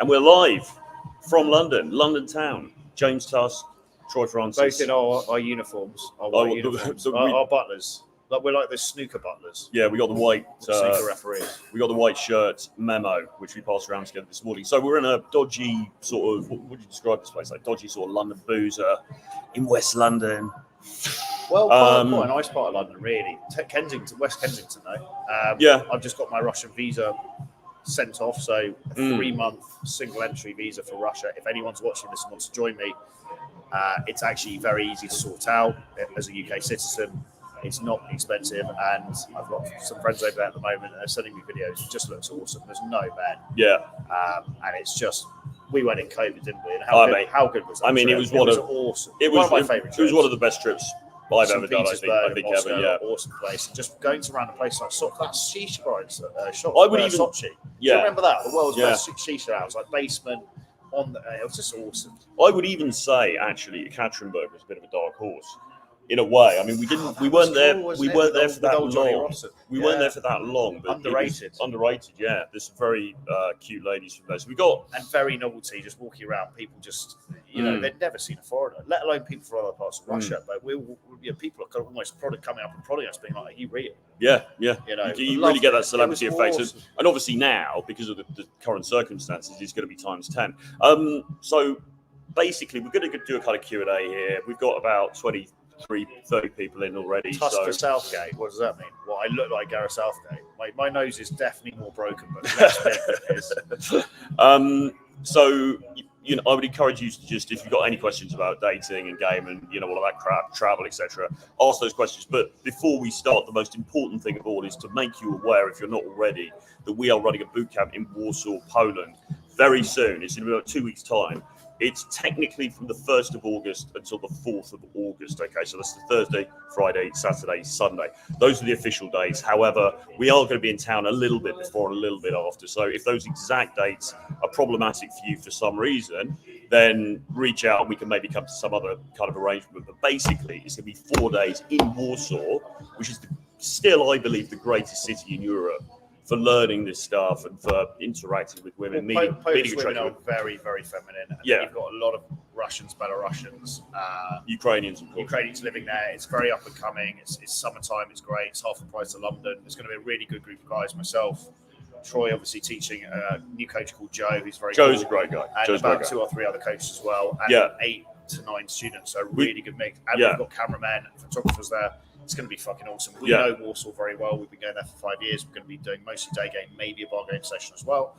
And we're live from London town. James Tusk, Troy Francis. Both in our uniforms, our white uniforms, our butlers. Like we're like the snooker butlers. Yeah, we got the white snooker referees. We got the white shirt memo, which we passed around together this morning. So we're in a dodgy sort of, what would you describe this place? Like dodgy sort of London boozer in West London. Well, quite a nice part of London, really. Kensington, West Kensington, though. Yeah. I've just got my Russian visa sent off, so a 3-month single entry visa for Russia. If anyone's watching this and wants to join me, it's actually very easy to sort out as a UK citizen. It's not expensive, and I've got some friends over there at the moment, and they're sending me videos. It just looks awesome. There's no bed. Yeah. And it's just, we went in COVID, didn't we? And how good was that? I mean, trip? it was awesome. It was one of my favourite trips. It was one of the best trips I've ever done, I think Moscow, ever, yeah. Awesome place. And just going to around a place like that shisha bar shop. I would even, Sochi. yeah. Do you remember that? The world's best shisha house, like basement on the, it was just awesome. I would even say, actually, Ekaterinburg was a bit of a dark horse. In a way, I mean, we weren't there for that long. We weren't there for that long. But underrated, yeah. There's some very cute ladies from there. So we got and very novelty. Just walking around, people just they'd never seen a foreigner, let alone people from other parts of Russia. But people are almost coming up and prodding us, being like, "Are you real?" Yeah. You really get that celebrity effect, awesome. And obviously now, because of the current circumstances, it's going to be times 10. So basically, we're going to do a kind of Q&A here. We've got about 30 people in already. Tusk for Southgate. What does that mean? Well, I look like Gareth Southgate. My nose is definitely more broken, but less big than it is. So, I would encourage you to just, if you've got any questions about dating and game and, all of that crap, travel, etc., ask those questions. But before we start, the most important thing of all is to make you aware, if you're not already, that we are running a boot camp in Warsaw, Poland, very soon. It's in about 2 weeks' time. It's technically from the 1st of August until the 4th of August, okay? So that's the Thursday, Friday, Saturday, Sunday. Those are the official dates. However, we are going to be in town a little bit before and a little bit after. So if those exact dates are problematic for you for some reason, then reach out and we can maybe come to some other kind of arrangement. But basically, it's going to be 4 days in Warsaw, which is still, I believe, the greatest city in Europe, for learning this stuff and for interacting with women. Polish women are very, very feminine. And you've got a lot of Russians, Belarusians, Ukrainians living there. It's very up and coming. It's summertime. It's great. It's half the price of London. It's going to be a really good group of guys. Myself, Troy, obviously teaching a new coach called Joe, who's very Joe's a great guy. And about 2 or 3 other coaches as well. And 8 to 9 students. So really good mix. And we've got cameramen, photographers there. It's going to be fucking awesome. We know Warsaw very well. We've been going there for 5 years. We're going to be doing mostly day game, maybe a bar game session as well.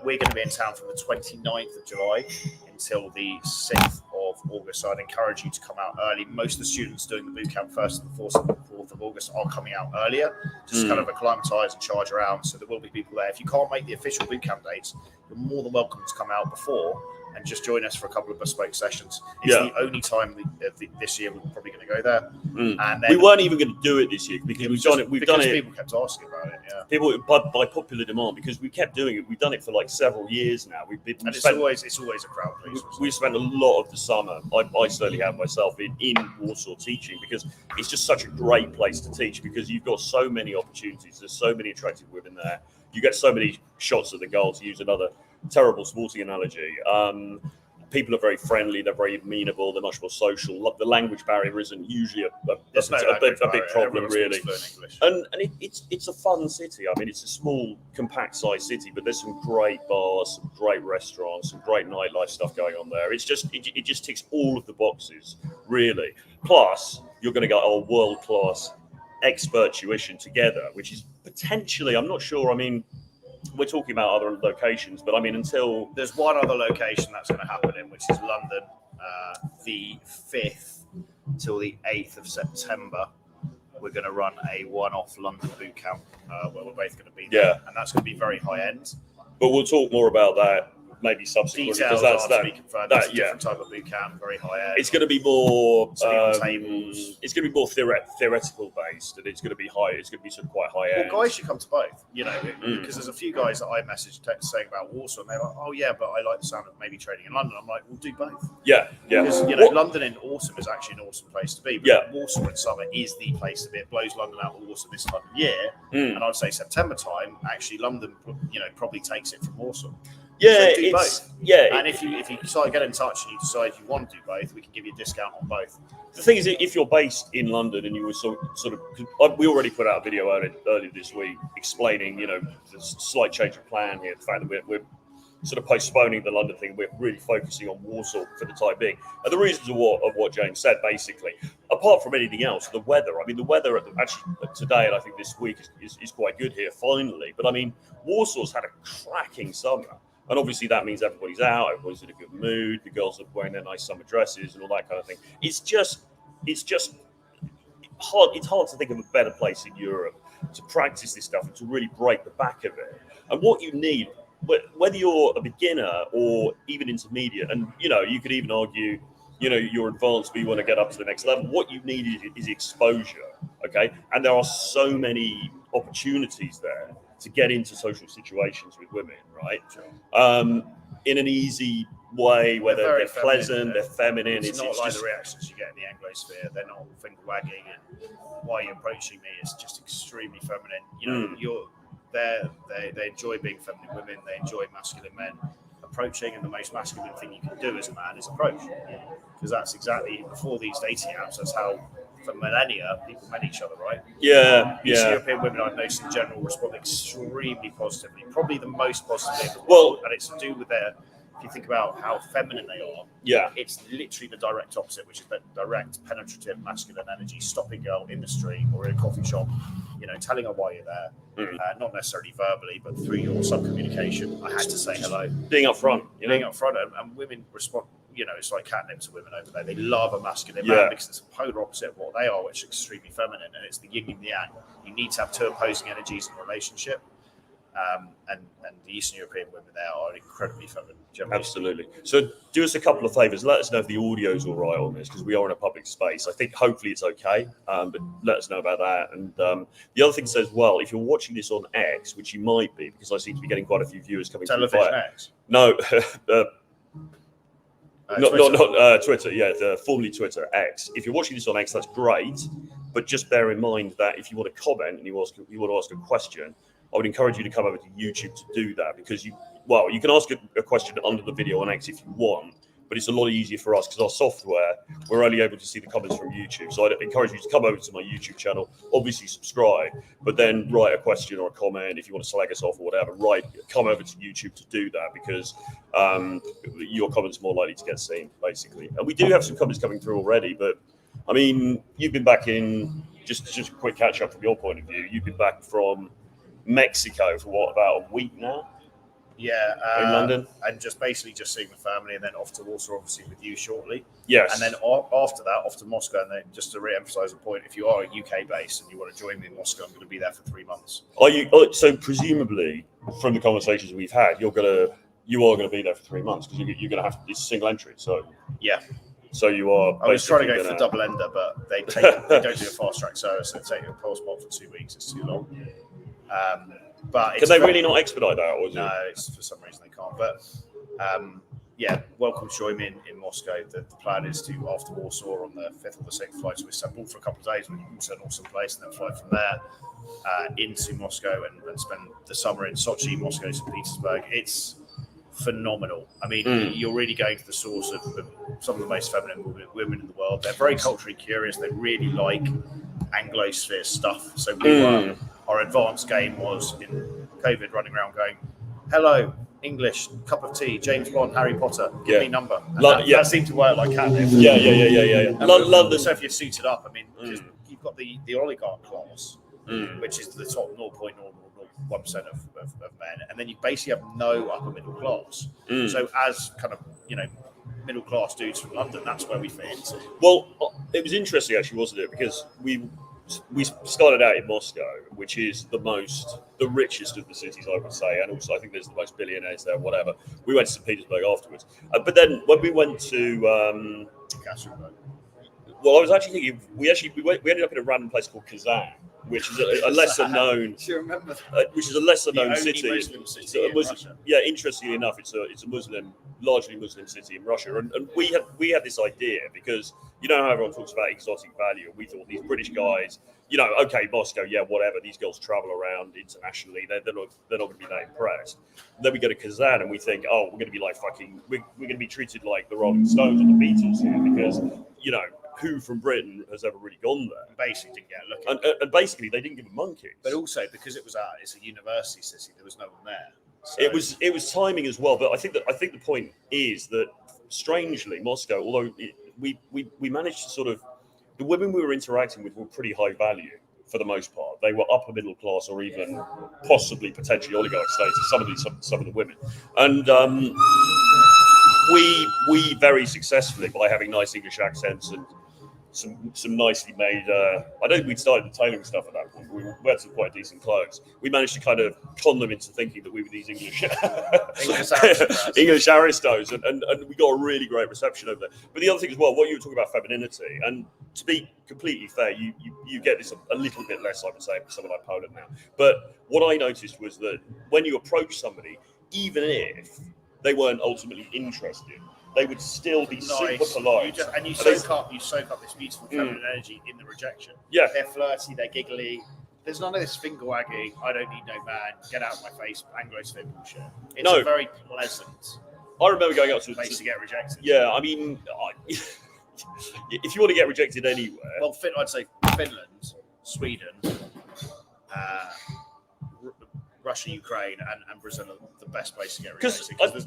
We're going to be in town from the 29th of July until the 6th of August. So I'd encourage you to come out early. Most of the students doing the boot camp 1st and 4th of August are coming out earlier, just kind of acclimatise and charge around. So there will be people there. If you can't make the official boot camp dates, you're more than welcome to come out before and just join us for a couple of bespoke sessions. It's the only time this year we're probably going to go there. And then, we weren't even going to do it this year because we've done it. People kept asking about it. Yeah, people by popular demand, because we kept doing it. We've done it for like several years now. It's always a crowd pleaser. We spent a lot of the summer. I certainly have myself in Warsaw teaching, because it's just such a great place to teach, because you've got so many opportunities. There's so many attractive women there. You get so many shots at the goal, to use another terrible sporting analogy. People are very friendly, they're very amenable, they're much more social. The language barrier isn't usually a big problem, really. And it's a fun city. I mean, it's a small, compact sized city, but there's some great bars, some great restaurants, some great nightlife stuff going on there. It just ticks all of the boxes, really. Plus, you're going to get a world class expert tuition together, which is potentially, I'm not sure, I mean, we're talking about other locations, but I mean, until there's one other location that's going to happen in, which is London, the 5th till the 8th of September. We're going to run a one-off London boot camp where we're both going to be there, and that's going to be very high end. But we'll talk more about that maybe subsequently, because that's a different type of boot camp, very high end. It's going to be more tables. It's going to be more theoretical based, and it's going to be high. It's going to be sort of quite high end. Well, guys should come to both, because there's a few guys that I messaged saying about Warsaw, and they're like, "Oh yeah, but I like the sound of maybe training in London." I'm like, "We'll do both." Yeah. Because London in autumn is actually an awesome place to be. But Warsaw in summer is the place to be. It blows London out of Warsaw this time of year, and I'd say September time, actually, London, probably takes it from Warsaw. So do both. Yeah. And if you decide to get in touch and you decide you want to do both, we can give you a discount on both. The thing is, if you're based in London and you were sort of, we already put out a video earlier this week explaining, the slight change of plan here, the fact that we're sort of postponing the London thing. We're really focusing on Warsaw for the time being. And the reasons of what James said, basically, apart from anything else, the weather. I mean, the weather actually today and I think this week is quite good here, finally. But I mean, Warsaw's had a cracking summer. And obviously that means everybody's out, everybody's in a good mood, the girls are wearing their nice summer dresses and all that kind of thing. It's just hard. It's hard to think of a better place in Europe to practice this stuff and to really break the back of it. And what you need, whether you're a beginner or even intermediate, and you could even argue, you're advanced but you want to get up to the next level, what you need is exposure, okay? And there are so many opportunities there to get into social situations with women, right? In an easy way, where they're pleasant, they're feminine. It's not like the reactions you get in the Anglosphere. They're not finger wagging and why are you approaching me? It's just extremely feminine. They enjoy being feminine women. They enjoy masculine men approaching, and the most masculine thing you can do as a man is approach, because that's exactly before these dating apps. That's how for millennia people met each other, right? Eastern European women, I've noticed in general, respond extremely positively, probably the most positively in the world, and it's to do with their. If you think about how feminine they are, it's literally the direct opposite, which is the direct, penetrative, masculine energy, stopping a girl in the street or in a coffee shop, telling her why you're there, not necessarily verbally, but through your sub-communication. I had to say hello. Being upfront. Being upfront, and women respond, it's like catnip to women over there. They love a masculine man because it's a polar opposite of what they are, which is extremely feminine, and it's the yin and the yang. You need to have two opposing energies in a relationship. And the Eastern European women there are incredibly feminine. Generally. Absolutely. So do us a couple of favours. Let us know if the audio's all right on this, because we are in a public space. I think hopefully it's okay, but let us know about that. And the other thing says, well, if you're watching this on X, which you might be, because I seem to be getting quite a few viewers coming through. Television X? No. Not Twitter. Yeah, formerly Twitter, X. If you're watching this on X, that's great. But just bear in mind that if you want to comment and you want to ask a question, I would encourage you to come over to YouTube to do that, because you can ask a question under the video on X if you want, but it's a lot easier for us because our software, we're only able to see the comments from YouTube. So I'd encourage you to come over to my YouTube channel, obviously subscribe, but then write a question or a comment if you want to slag us off or whatever. Come over to YouTube to do that, because your comments are more likely to get seen, basically. And we do have some comments coming through already, but I mean, you've been back in, just a quick catch up from your point of view, you've been back from Mexico for about a week now? Yeah, in London, and just seeing the family, and then off to Warsaw, obviously with you shortly. Yes, and then after that, off to Moscow. And then just to re-emphasize the point, if you are UK based and you want to join me in Moscow, I'm going to be there for 3 months. Are you? So presumably, from the conversations we've had, you are going to be there for 3 months, because you're going to have it's single entry. So yeah. So you are. I was trying to go for double ender, but they don't do a fast track service. They take a passport for 2 weeks. It's too long. But can they really not expedite that? Or no, it's for some reason they can't. But welcome to join me in Moscow. The plan is to, after Warsaw, on the 5th or the 6th, fly to Istanbul for a couple of days, which is an awesome place, and then fly from there into Moscow and spend the summer in Sochi, Moscow, St. Petersburg. It's phenomenal. I mean, you're really going to the source of some of the most feminine women in the world. They're very culturally curious. They really like Anglosphere stuff. So our advanced game was in COVID, running around going, hello, English, cup of tea, James Bond, Harry Potter, give me number. That seemed to work like catnip. Yeah. London. So if you're suited up, I mean, you've got the oligarch class, which is the top 0.01% of men, and then you basically have no upper middle class. So as kind of, middle class dudes from London, that's where we fit into. Well, it was interesting actually, wasn't it? Because we started out in Moscow, which is the richest of the cities, I would say, and also I think there's the most billionaires there, whatever. We went to St. Petersburg afterwards, but then when we went to well, I was actually thinking we ended up in a random place called Kazan, which is a lesser known. Do you remember that? Which is a lesser known city. Muslim city in Russia. Yeah, interestingly enough, it's a largely Muslim city in Russia, and we had this idea because you know how everyone talks about exotic value. We thought these British guys, you know, okay, Moscow, yeah, whatever. These girls travel around internationally. They're not going to be that impressed. Then we go to Kazan and we think, oh, we're going to be like fucking, we're going to be treated like the Rolling Stones or the Beatles here because, you know, who from Britain has ever really gone there? Basically didn't get a look. And basically they didn't give a monkeys. But also because it's a university city, there was no one there. So. It was timing as well. But I think the point is that strangely Moscow, although we managed to sort of, the women we were interacting with were pretty high value for the most part. They were upper middle class or even possibly potentially oligarch status. Some of the women, and we very successfully, by having nice English accents and some nicely made. I don't think we'd started the tailoring stuff at that point. We had some quite decent clothes. We managed to kind of con them into thinking that we were these English aristos, and we got a really great reception over there. But the other thing as well, what you were talking about femininity, and to be completely fair, you get this a little bit less, I would say, for someone like Poland now. But what I noticed was that when you approach somebody, even if they weren't ultimately interested, they would still be super polite. You soak up this beautiful feminine energy in the rejection. Yeah. They're flirty, they're giggly. There's none of this finger wagging, I don't need no man, get out of my face, Anglo-sphere bullshit. It's a very pleasant I remember going up to place to get rejected. Yeah, I mean, if you want to get rejected anywhere... Well, I'd say Finland, Sweden, Russia, Ukraine, and Brazil are the best place to get rejected because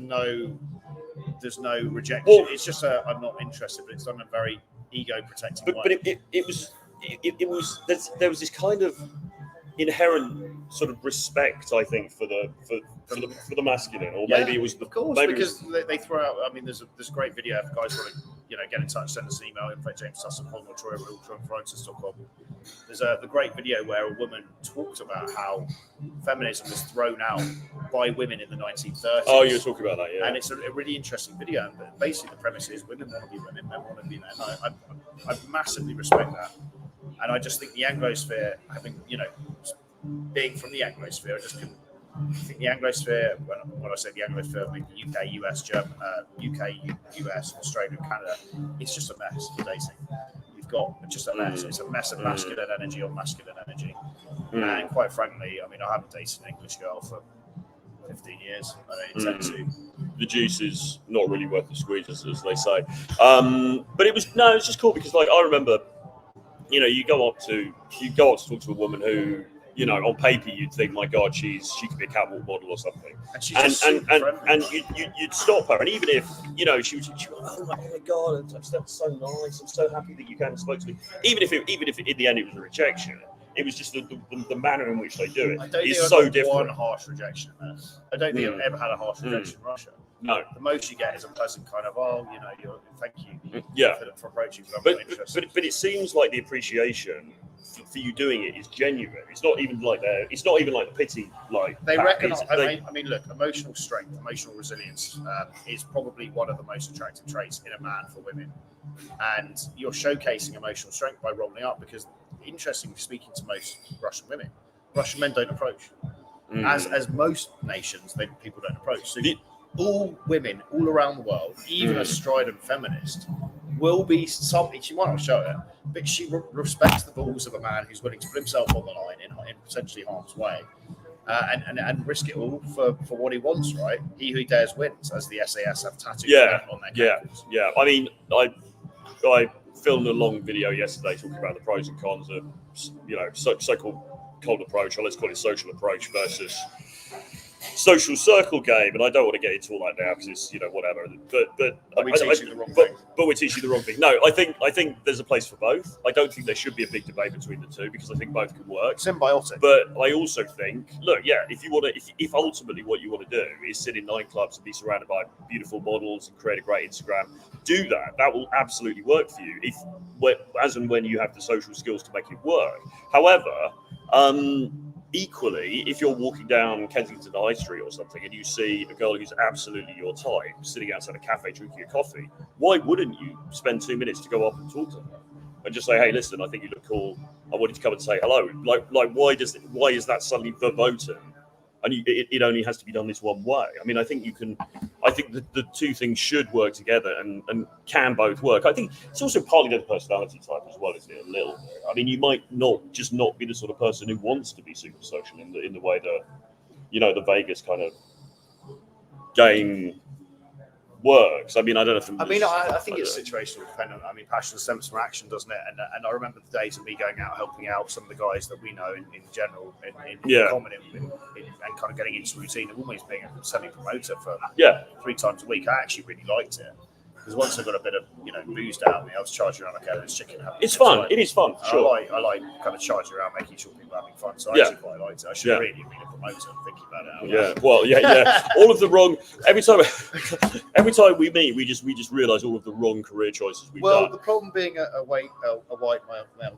there's no rejection. Well, it's just I'm not interested, but it's done in a very ego-protecting way. But there was this kind of inherent sort of respect, I think, for the masculine, or maybe it was of course, because they throw out. I mean, there's a great video. If guys want to, get in touch, send us an email. info@james.tusk@HolmorTroy@realtrumpfrontis.com. There's the great video where a woman talked about how feminism was thrown out by women in the 1930s. Oh, you were talking about that, yeah. And it's a really interesting video. But basically, the premise is women want to be women, men want to be men. I massively respect that. And I just think the Anglosphere, having, being from the Anglosphere, I think the Anglosphere, when I say the Anglosphere, I mean the UK, US, Australia, Canada, it's just a mess for dating. You've got just a mess. It's a mess of masculine energy on masculine energy. And quite frankly, I mean, I haven't dated an English girl for 15 years. I don't intend to. The juice is not really worth the squeeze, as they say. But it's just cool because, like, I remember, you go up to talk to a woman who, on paper you'd think, my God, she could be a catwalk model or something, and you'd stop her, and even if she was oh my God, that's so nice, I'm so happy that you came and spoke to me. Even if in the end it was a rejection, it was just the manner in which they do it is so different. One harsh rejection. I don't think I've ever had a harsh rejection in Russia. No. The most you get is a pleasant kind of, thank you for approaching, but I'm not interested. But it seems like the appreciation for you doing it is genuine. It's not even like the pity. Like they recognise. I mean, look, emotional strength, emotional resilience is probably one of the most attractive traits in a man for women. And you're showcasing emotional strength by rolling up because, interestingly, speaking to most Russian women, Russian men don't approach. As most nations, people don't approach. So all women all around the world, even a strident feminist, will be something. She might not show it, but she respects the balls of a man who's willing to put himself on the line in potentially harm's way, and risk it all for what he wants. Right? He who dares wins, as the SAS have tattooed on their campus. Yeah. I mean, I filmed a long video yesterday talking about the pros and cons of so-called cold approach, or let's call it social approach versus social circle game, and I don't want to get into all that now because it's whatever. But we're teaching the wrong thing. But we're teaching the wrong thing. No, I think there's a place for both. I don't think there should be a big debate between the two because I think both can work. Symbiotic. But I also think, if ultimately what you want to do is sit in nightclubs and be surrounded by beautiful models and create a great Instagram, do that. That will absolutely work for you as and when you have the social skills to make it work. However, equally, if you're walking down Kensington High Street or something and you see a girl who's absolutely your type sitting outside a cafe drinking a coffee, why wouldn't you spend 2 minutes to go up and talk to her and just say, hey, listen, I think you look cool. I wanted to come and say hello. Like why is that suddenly verboten and it only has to be done this one way. I mean, I think the two things should work together and can both work. I think it's also partly the personality type as well, isn't it? A little bit. I mean, you might not be the sort of person who wants to be super social in the way that, the Vegas kind of game works. I mean, I don't know if I think it's situational dependent. I mean, passion stems from action, doesn't it? And I remember the days of me going out helping out some of the guys that we know in general in common and kind of getting into routine of almost being a semi-promoter for 3 times a week. I actually really liked it. Because once I got a bit of boozed out of me, I was charging around like this chicken. It's fun. It is fun. Sure. I like kind of charging around, making sure people are having fun. So I actually quite liked it. I should really have been a promoter. Thinking about it. Well, all of the wrong. Every time we meet, we just realise all of the wrong career choices we've done. Well, the problem being a white male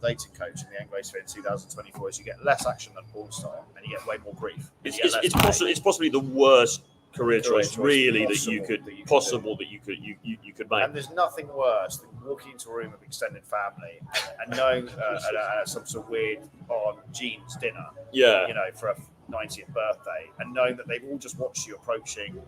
dating coach in the Anglo-Sphere in 2024 is you get less action than porn star, and you get way more grief. It's possibly the worst career choice really that you could make. And there's nothing worse than walking into a room of extended family and knowing at some sort of weird on Jean's dinner, for a 90th birthday, and knowing that they've all just watched you approaching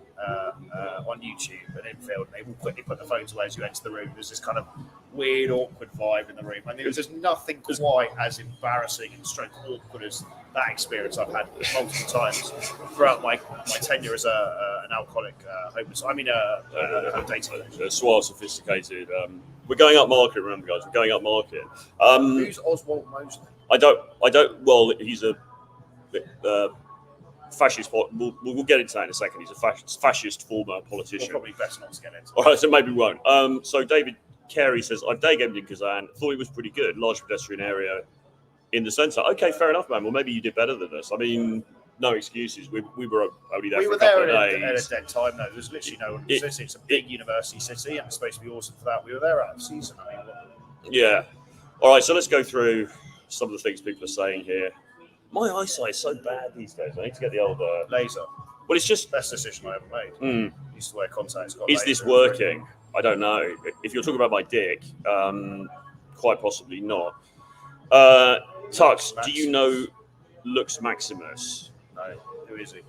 on YouTube and infield, and they will quickly put the phones away as you enter the room. There's this kind of weird, awkward vibe in the room. I mean, there's nothing quite as embarrassing and awkward as that experience I've had multiple times throughout my tenure as an alcoholic homeless. I mean, a dating coach. Suave, sophisticated. We're going up market. Remember, guys, we're going up market. Who's Oswald Mosley? I don't. Well, he's a fascist. We'll get into that in a second. He's a fascist former politician. Probably best not to get into. All right, so maybe we won't. So David Carey says, I've day gamed in Kazan. Thought it was pretty good. Large pedestrian area in the centre. Okay, fair enough, man. Well, maybe you did better than us. I mean, no excuses. We were only there for a couple of days. At a dead time, though. There's literally no one in the city. It's a big university city, and it's supposed to be awesome for that. We were there out of season. I mean, yeah. All right, so let's go through some of the things people are saying here. My eyesight is so bad these days. I need to get the old laser. Well, it's just best decision I ever made. Used to wear contacts. Is this working? I don't know. If you're talking about my dick, quite possibly not. Tusk, do you know Lux Maximus? No. Who is he?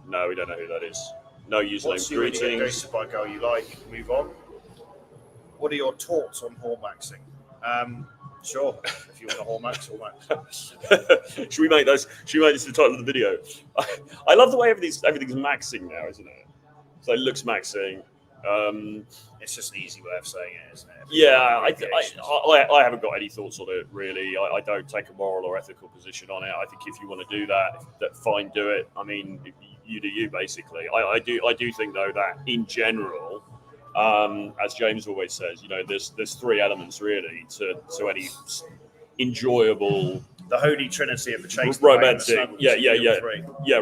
No, we don't know who that is. No username. Greetings. By a girl you like. Move on. What are your thoughts on Hormaxing? Sure. If you want a Hormax. Should we make this the title of the video? I love the way everything's maxing now, isn't it? So it looks maxing. It's just an easy way of saying it, isn't it? Yeah, I haven't got any thoughts on it really. I don't take a moral or ethical position on it. I think if you want to do that fine, do it. I mean, you do you basically. I do think though that in general, as James always says, there's 3 elements really to any enjoyable. The holy trinity of the chase, romantic,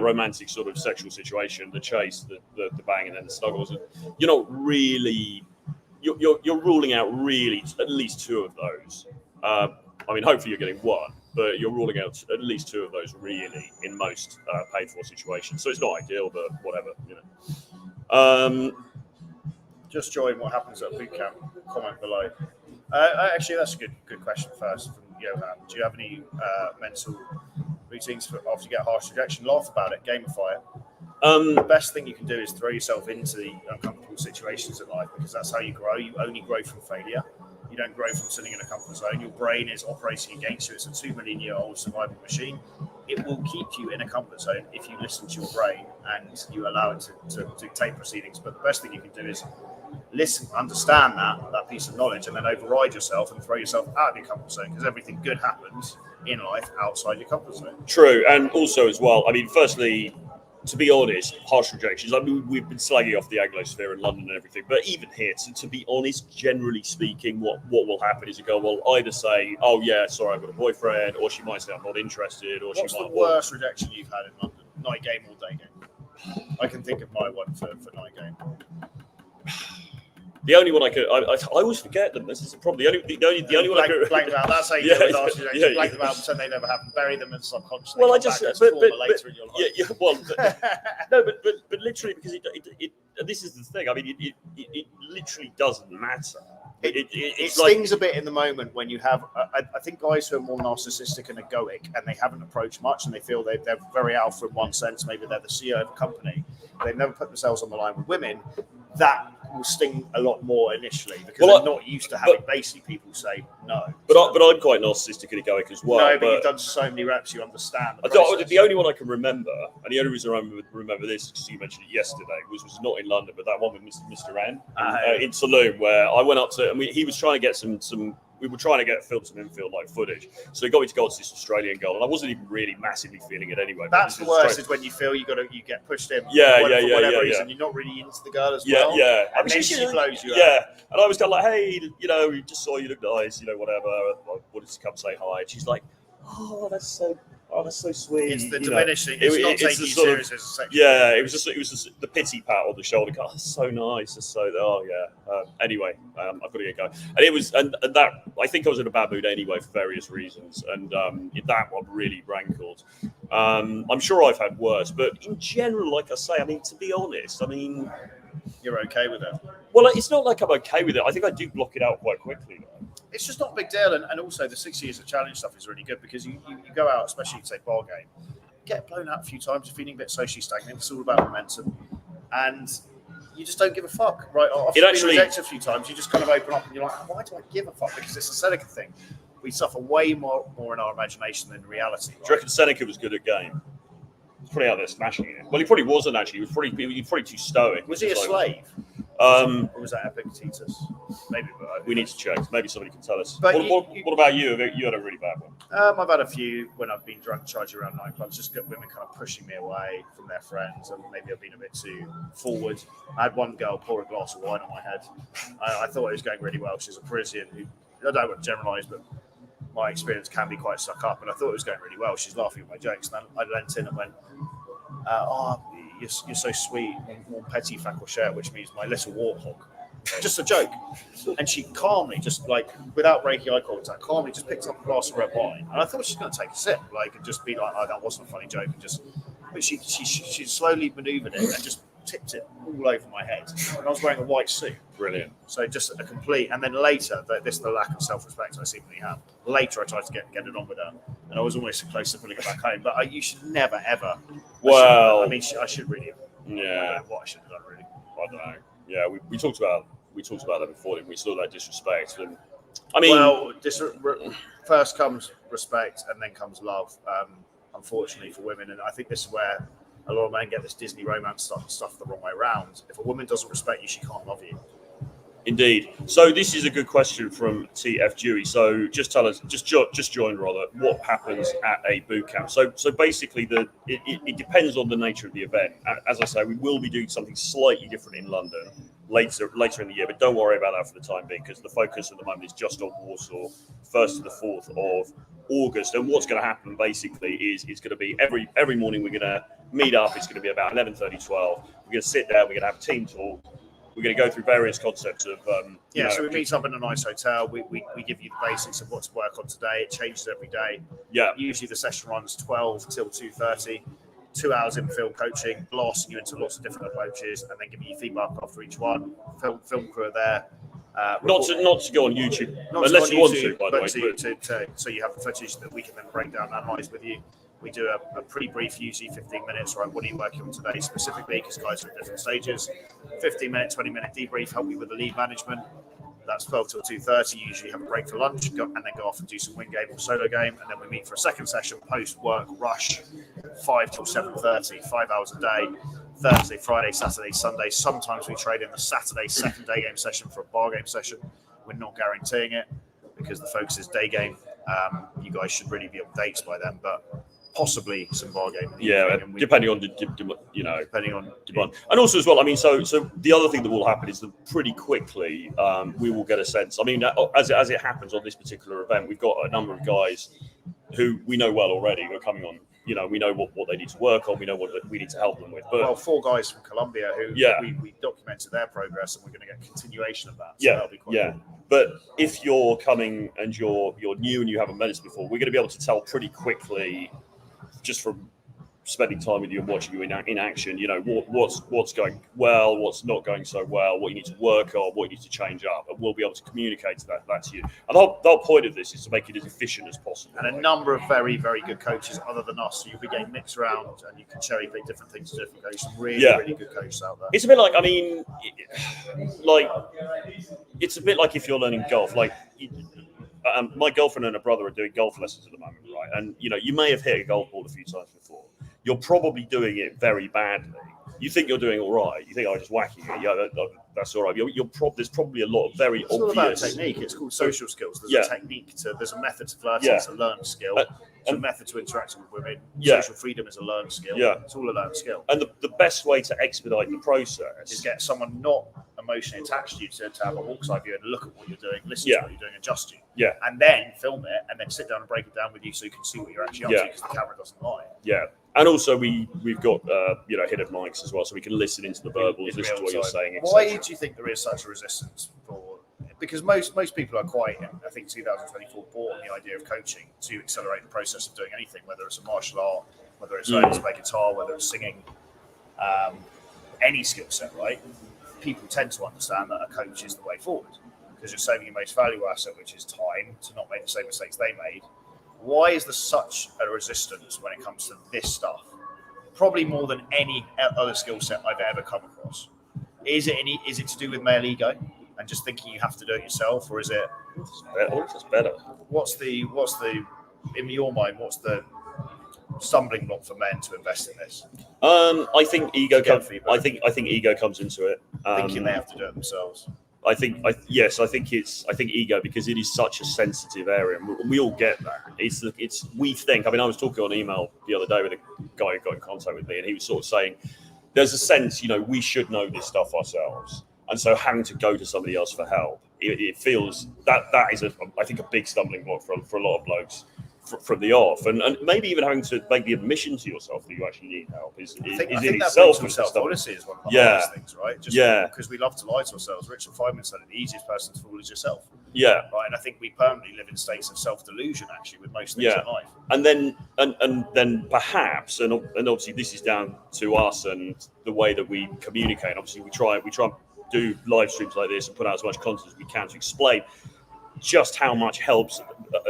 romantic sort of sexual situation, the chase, the bang, and then the snuggles. And you're not really, you're ruling out really at least 2 of those. I mean, hopefully you're getting 1, but you're ruling out at least 2 of those really in most paid for situations. So it's not ideal, but whatever, Just join what happens at boot camp. Comment below. Actually, that's a good question first from Johan. Do you have any mental routines for after you get harsh rejection? Laugh about it, gamify it. The best thing you can do is throw yourself into the uncomfortable situations in life, because that's how you grow. You only grow from failure. You don't grow from sitting in a comfort zone. Your brain is operating against you. It's a 2 million year old survival machine. It will keep you in a comfort zone if you listen to your brain and you allow it to dictate proceedings. But the best thing you can do is listen, understand that piece of knowledge, and then override yourself and throw yourself out of your comfort zone, because everything good happens in life outside your comfort zone. True. And also as well, I mean, firstly, to be honest, harsh rejections. I mean, we've been slagging off the Anglosphere in London and everything, but even here, to be honest, generally speaking, what will happen is a girl will either say, "Oh yeah, sorry, I've got a boyfriend," or she might say, "I'm not interested," or What's she might. What's the worst rejection you've had in London? Night game or day game? I can think of my one for night game. The only one I always forget them. This is probably the only one I could blank them out. That's how you do it. Blank them out, pretend they never happened. Bury them in subconsciously. Well, I just later in your life. Well, no, but literally, because it this is the thing. I mean, it literally doesn't matter. It stings a bit in the moment when you have. I think guys who are more narcissistic and egoic, and they haven't approached much, and they feel they're very alpha in one sense. Maybe they're the CEO of a company. They've never put themselves on the line with women. That will sting a lot more initially because they're not used to having basically people say no. But I'm quite narcissistic and egoic as well. No, but you've done so many reps, you understand. The only one I can remember, and the only reason I remember this is because you mentioned it yesterday, was not in London, but that one with Mr. N in Saloon, where I went up to, and he was trying to get some. We were trying to film some infield like footage, so he got me to go to this Australian girl, and I wasn't even really massively feeling it anyway. That's the worst, is when you feel you get pushed in. Yeah, for whatever reason, you're not really into the girl as well. Yeah. And then she blows you out. Yeah, and I was kind of like, hey, we just saw you look nice, whatever. I wanted to come say hi, and she's like, oh, that's so sweet. It's the diminishing. It's not taking you serious as a sexual. Yeah, it was just the pity pat on the shoulder. God, that's so nice. That's so. Oh yeah. Anyway, I've got to get going. And it was, and that I think I was in a bad mood anyway for various reasons, and that one really rankled. I'm sure I've had worse, but in general, like I say, to be honest, you're okay with it. Well, it's not like I'm okay with it. I think I do block it out quite quickly, though. It's just not a big deal, and also the 6 years of challenge stuff is really good because you go out, especially say bar game, get blown out a few times, you're feeling a bit socially stagnant. It's all about momentum, and you just don't give a fuck, right? After being rejected a few times, you just kind of open up and you're like, why do I give a fuck? Because it's a Seneca thing. We suffer way more in our imagination than reality. Right? Do you reckon Seneca was good at game? He's probably out there smashing it. Well, he probably wasn't actually. He was probably too stoic. Was he a slave? Or was that Epictetus? Maybe. We need to check. Maybe somebody can tell us. But what about you? You had a really bad one. I've had a few when I've been drunk charging around nightclubs, just got women kind of pushing me away from their friends, and maybe I've been a bit too forward. I had one girl pour a glass of wine on my head. I thought it was going really well. She's a Parisian who, I don't want to generalise, but my experience can be quite stuck up, and I thought it was going really well. She's laughing at my jokes, and I leant in and went, you're so sweet, mon petit facochère, which means my little warthog. Just a joke. And she calmly, just like without breaking eye contact, calmly just picked up a glass of red wine. And I thought she was going to take a sip, and just be like, oh, that wasn't a funny joke. But she slowly maneuvered it and just tipped it all over my head. And I was wearing a white suit. Brilliant. So just a complete. And then later, this is the lack of self-respect I seemingly have. Later, I tried to get it on with her, and I was almost close to putting it back home. But you should never ever. Well, I should really. Yeah. I don't know what I should have done really. I don't know. Yeah, we talked about that before, didn't we? Saw that disrespect, and first comes respect, and then comes love. Unfortunately for women, and I think this is where a lot of men get this Disney romance stuff the wrong way around. If a woman doesn't respect you, she can't love you. Indeed. So this is a good question from TF Dewey. So just tell us, just join rather, what happens at a boot camp. So basically, it depends on the nature of the event. As I say, we will be doing something slightly different in London later in the year, but don't worry about that for the time being, because the focus at the moment is just on Warsaw, 1st to the 4th of August. And what's going to happen basically is it's going to be every morning we're going to meet up. It's going to be about 11:30, 12. We're going to sit there. We're going to have a team talk. We're going to go through various concepts of so we meet up in a nice hotel. We give you the basics of what to work on today. It changes every day. Yeah. Usually the session runs 12 till 2:30. 2 hours in field coaching, blasting you into lots of different approaches, and then giving you feedback after each one. Film crew are there. Not to go on YouTube, unless you want to, by the way. So you have the footage that we can then break down and analyse with you. We do a pretty brief, usually 15 minutes, right? What are you working on today specifically? Because guys are at different stages. 15-minute, 20-minute debrief, help you with the lead management. That's 12 till 2:30. You usually have a break for lunch, and then go off and do some win game or solo game. And then we meet for a second session, post-work rush, 5 till 7:30, 5 hours a day. Thursday, Friday, Saturday, Sunday. Sometimes we trade in the Saturday second day game session for a bar game session. We're not guaranteeing it because the focus is day game. You guys should really be on dates by then, but possibly some bar game. Depending on demand, and also as well. So the other thing that will happen is that pretty quickly we will get a sense. As it happens on this particular event, we've got a number of guys who we know well already who are coming on. We know what they need to work on. We know what we need to help them with. But 4 guys from Colombia who we documented their progress, and we're going to get continuation of that. So that'll be quite cool. But if you're coming and you're new and you haven't met us before, we're going to be able to tell pretty quickly, just from spending time with you and watching you in action, what's going well, what's not going so well, what you need to work on, what you need to change up, and we'll be able to communicate that to you. And the whole point of this is to make it as efficient as possible. And a number of very, very good coaches other than us, so you'll be getting mixed around, and you can cherry pick different things to different coaches. Some really good coaches out there. It's a bit like, it's a bit like if you're learning golf, my girlfriend and her brother are doing golf lessons at the moment, right? And you may have hit a golf ball a few times before. You're probably doing it very badly. You think you're doing all right. You think, I'm just whacking it. Yeah, that's all right. There's probably a lot of very it's obvious. It's all about technique. It's called social skills. There's a technique there's a method to flirting. It's a learned skill. It's a method to interacting with women. Social freedom is a learned skill. Yeah. It's all a learned skill. And the best way to expedite the process is get someone not emotionally attached to you to have a walk side view and look at what you're doing, listen to what you're doing, adjust you. Yeah. And then film it and then sit down and break it down with you so you can see what you're actually up to, because the camera doesn't lie. Yeah. And also we've got hidden mics as well, so we can listen into the verbals, listen to what you're saying. Why do you think there is such a resistance for? Because most people are quite, I think 2024 bought on the idea of coaching to accelerate the process of doing anything, whether it's a martial art, whether it's learning to play guitar, whether it's singing, any skill set, right? People tend to understand that a coach is the way forward because you're saving your most valuable asset, which is time, to not make the same mistakes they made. Why is there such a resistance when it comes to this stuff? Probably more than any other skill set I've ever come across. Is it to do with male ego and just thinking you have to do it yourself, or is it? It's better. What's the in your mind? What's the stumbling block for men to invest in this? I think ego comes. I think ego comes into it. Thinking they have to do it themselves. I think ego, because it is such a sensitive area, and we all get that. We think. I mean, I was talking on email the other day with a guy who got in contact with me, and he was sort of saying, "There's a sense, we should know this stuff ourselves, and so having to go to somebody else for help, it feels that is I think a big stumbling block for a lot of blokes." From the off, and maybe even having to make the admission to yourself that you actually need help is in itself. Self-honesty is one of the hardest things, right? Because we love to lie to ourselves. Richard Feynman said the easiest person to fool is yourself. Yeah. Right, and I think we permanently live in states of self-delusion, actually, with most things in life. And then perhaps, and obviously this is down to us and the way that we communicate. Obviously, we try and do live streams like this and put out as much content as we can to explain just how much helps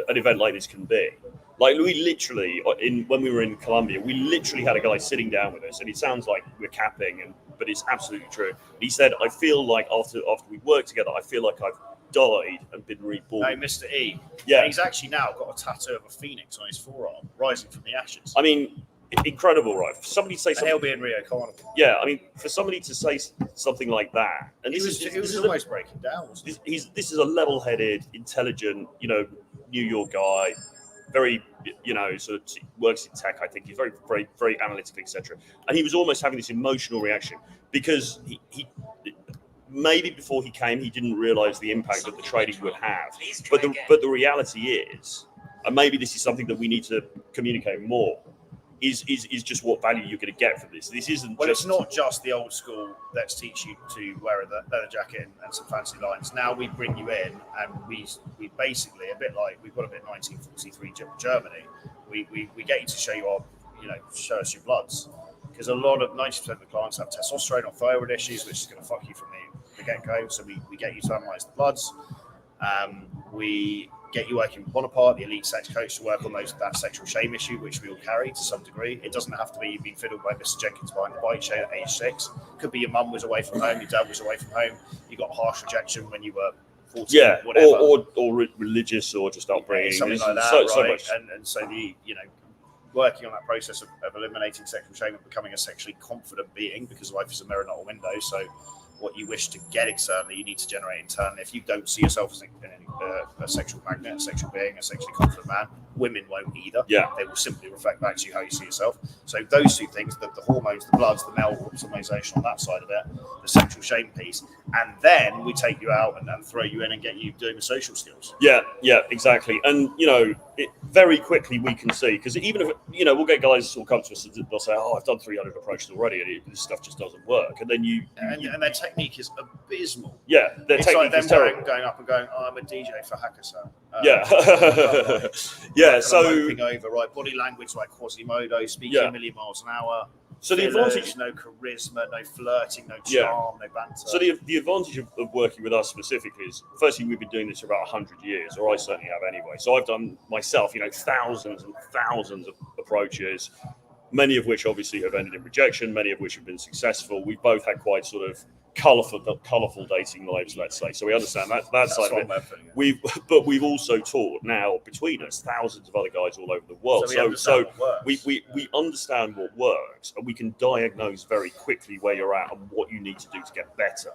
an event like this can be. Like, we literally, when we were in Colombia, we literally had a guy sitting down with us, and it sounds like we're capping, but it's absolutely true. He said, "I feel like after we worked together, I feel like I've died and been reborn." No, Mr. E. Yeah. And he's actually now got a tattoo of a phoenix on his forearm, rising from the ashes. I mean, incredible, right? For somebody to say something, he'll be in Rio Carnivore. Yeah, I mean, for somebody to say something like that, and he was almost breaking down. Wasn't he? This is a level-headed, intelligent, New York guy, very, sort of works in tech. I think he's very, very, very analytical, etc. And he was almost having this emotional reaction because he maybe before he came, he didn't realize the impact that the trading would have. But the reality is, and maybe this is something that we need to communicate more, is just what value you're going to get from this. This isn't. Well, it's not just the old school. Let's teach you to wear a leather jacket and some fancy lines. Now we bring you in, and we basically, a bit like we've got a bit 1943 Germany. We get you to show you show us your bloods, because a lot of 90% of the clients have testosterone or thyroid issues, which is going to fuck you from the get-go. So we get you to analyze the bloods. We get you working with Bonaparte, the elite sex coach, to work on that sexual shame issue, which we all carry to some degree. It doesn't have to be you've been fiddled by Mr. Jenkins behind the bike chain at age 6. Could be your mum was away from home, your dad was away from home, you got harsh rejection when you were 14, whatever. Or religious, or just upbringing. Something like that, right? And so working on that process of eliminating sexual shame and becoming a sexually confident being, because life is a mirror, not a window. So what you wish to get externally, you need to generate internally. If you don't see yourself as a sexual magnet, a sexual being, a sexually confident man, women won't either. Yeah. They will simply reflect back to you how you see yourself. So those two things, the hormones, the bloods, the male optimization on that side of it, the sexual shame piece, and then we take you out and throw you in and get you doing the social skills. Yeah, exactly. And, very quickly we can see, because even if, we'll get guys who will come to us and they'll say, "Oh, I've done 300 approaches already, and this stuff just doesn't work." And then and their technique is abysmal. Yeah, their it's technique like them is terrible. going up and going, "Oh, I'm a DJ for Hakkasan. Yeah. So over, right? Body language like Quasimodo, speaking a million miles an hour. So the advantage, no charisma, no flirting, no charm, no banter. So the advantage of working with us specifically is, firstly, we've been doing this for about 100 years, or I certainly have anyway. So I've done myself, thousands and thousands of approaches, many of which obviously have ended in rejection, many of which have been successful. We've both had quite sort of colourful dating lives, let's say. So we understand that side of it. But we've also taught now between us thousands of other guys all over the world. So we understand what works, and we can diagnose very quickly where you're at and what you need to do to get better.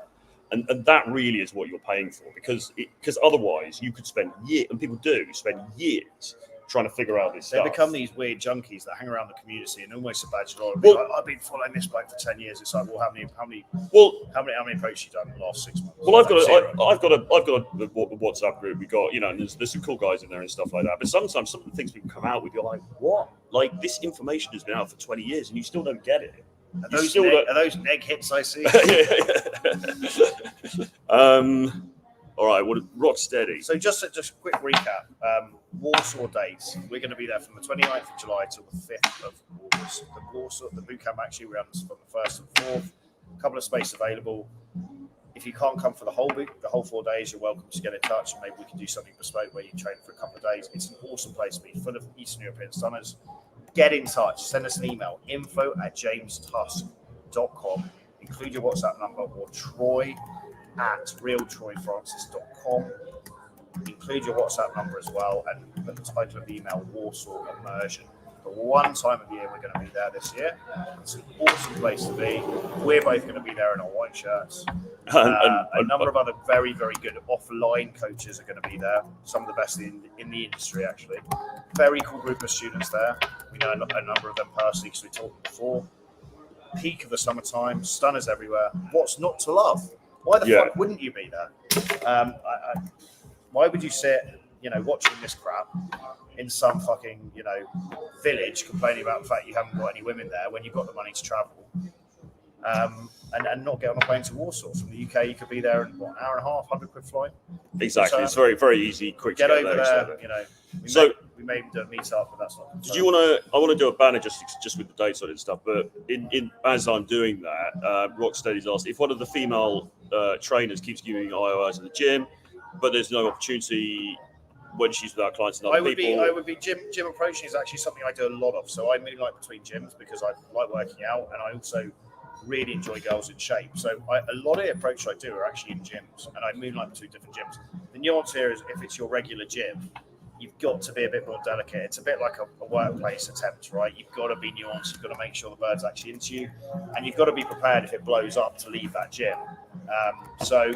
And that really is what you're paying for, because otherwise you could spend years, and people do spend years trying to figure out this stuff. They become these weird junkies that hang around the community and almost a badge of honor. Well, I've been following this bloke for 10 years. It's like, well, how many approaches you done in the last 6 months? Well, I've got a WhatsApp group. We got, and there's some cool guys in there and stuff like that. But sometimes some of the things people come out with, you're like, what? Like, this information has been out for 20 years and you still don't get it. Are those neg hits I see? All right, rock steady. So just a quick recap. Warsaw dates. We're going to be there from the 29th of July till the 5th of August. The boot camp actually runs from the 1st and 4th. A couple of spaces available. If you can't come for the whole 4 days, you're welcome to get in touch, and maybe we can do something bespoke where you train for a couple of days. It's an awesome place to be, full of Eastern European stunners. Get in touch. Send us an email, info@jamestusk.com. Include your WhatsApp number, or troy@realtroyfrancis.com. Include your WhatsApp number as well, and put the title of the email, Warsaw Immersion. The one time of year we're going to be there this year. It's an awesome place to be. We're both going to be there in our white shirts. A number of other very, very good offline coaches are going to be there. Some of the best in the industry, actually. Very cool group of students there. We know a number of them personally because we talked before. Peak of the summertime, stunners everywhere. What's not to love? Why the fuck wouldn't you be there? Why would you sit, watching this crap in some fucking, village complaining about the fact you haven't got any women there when you've got the money to travel, and not get on a plane to Warsaw? From the UK, you could be there in an hour and a half, 100 quid flight. Exactly. It's very, very easy, quick get to over there. We may do a meet up, but that's not. Did you want to? I want to do a banner just with the dates on it and stuff. But as I'm doing that, Rocksteady's asked if one of the female trainers keeps giving IOIs at the gym, but there's no opportunity when she's with our clients and other people. I would be gym approaching is actually something I do a lot of. So I moonlight between gyms because I like working out, and I also really enjoy girls in shape. So a lot of the approaches I do are actually in gyms, and I moonlight between different gyms. The nuance here is if it's your regular gym, you've got to be a bit more delicate. It's a bit like a workplace attempt, right? You've got to be nuanced. You've got to make sure the bird's actually into you, and you've got to be prepared if it blows up to leave that gym. So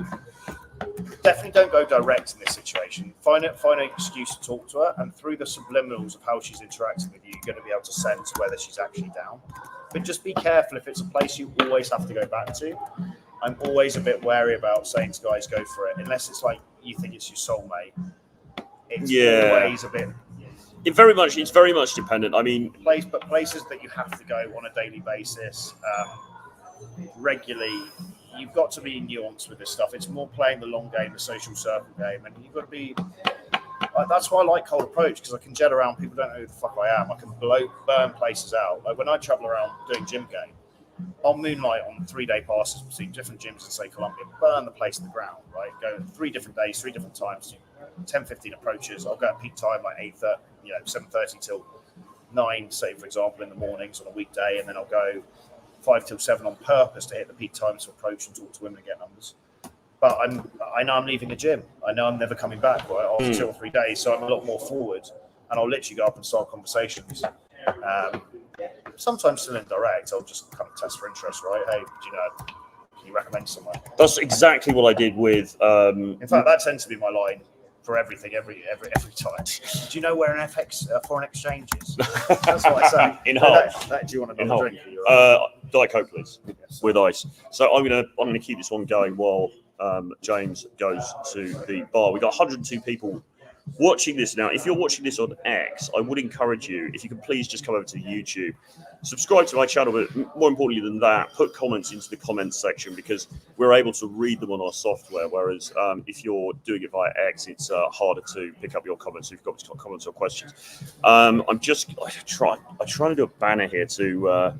definitely don't go direct in this situation. Find an excuse to talk to her, and through the subliminals of how she's interacting with you, you're going to be able to sense whether she's actually down. But just be careful if it's a place you always have to go back to. I'm always a bit wary about saying to guys, go for it, unless it's like you think it's your soulmate. It's always a bit. It's very much dependent. I mean, places that you have to go on a daily basis, regularly. You've got to be nuanced with this stuff. It's more playing the long game, the social circle game, and you've got to be. That's why I like cold approach, because I can jet around. People don't know who the fuck I am. I can burn places out. Like when I travel around doing gym game, I'll moonlight on 3-day passes between different gyms in, say, Colombia, burn the place to the ground, right? Go 3 different days, 3 different times, 10, 15 approaches. I'll go at peak time like 7:30 till 9, say, for example, in the mornings on a weekday, and then I'll go 5 till 7 on purpose to hit the peak times to approach and talk to women and get numbers. But I know I'm leaving the gym. I know I'm never coming back, right, after 2 or 3 days, so I'm a lot more forward, and I'll literally go up and start conversations. Sometimes still indirect. I'll just kind of test for interest, right? Hey, can you recommend someone? That's exactly what I did with. In fact, that tends to be my line for everything, every time. Do you know where an foreign exchange is? That's what I say. In Hull. Do you want another drink? Diet Coke, please, with ice. So I'm gonna keep this one going while James goes to the bar. We got 102 people watching this now, if you're watching this on X, I would encourage you, if you can please just come over to YouTube, subscribe to my channel, but more importantly than that, put comments into the comments section, because we're able to read them on our software, whereas if you're doing it via X, it's harder to pick up your comments if you've got comments or questions. I try to do a banner here to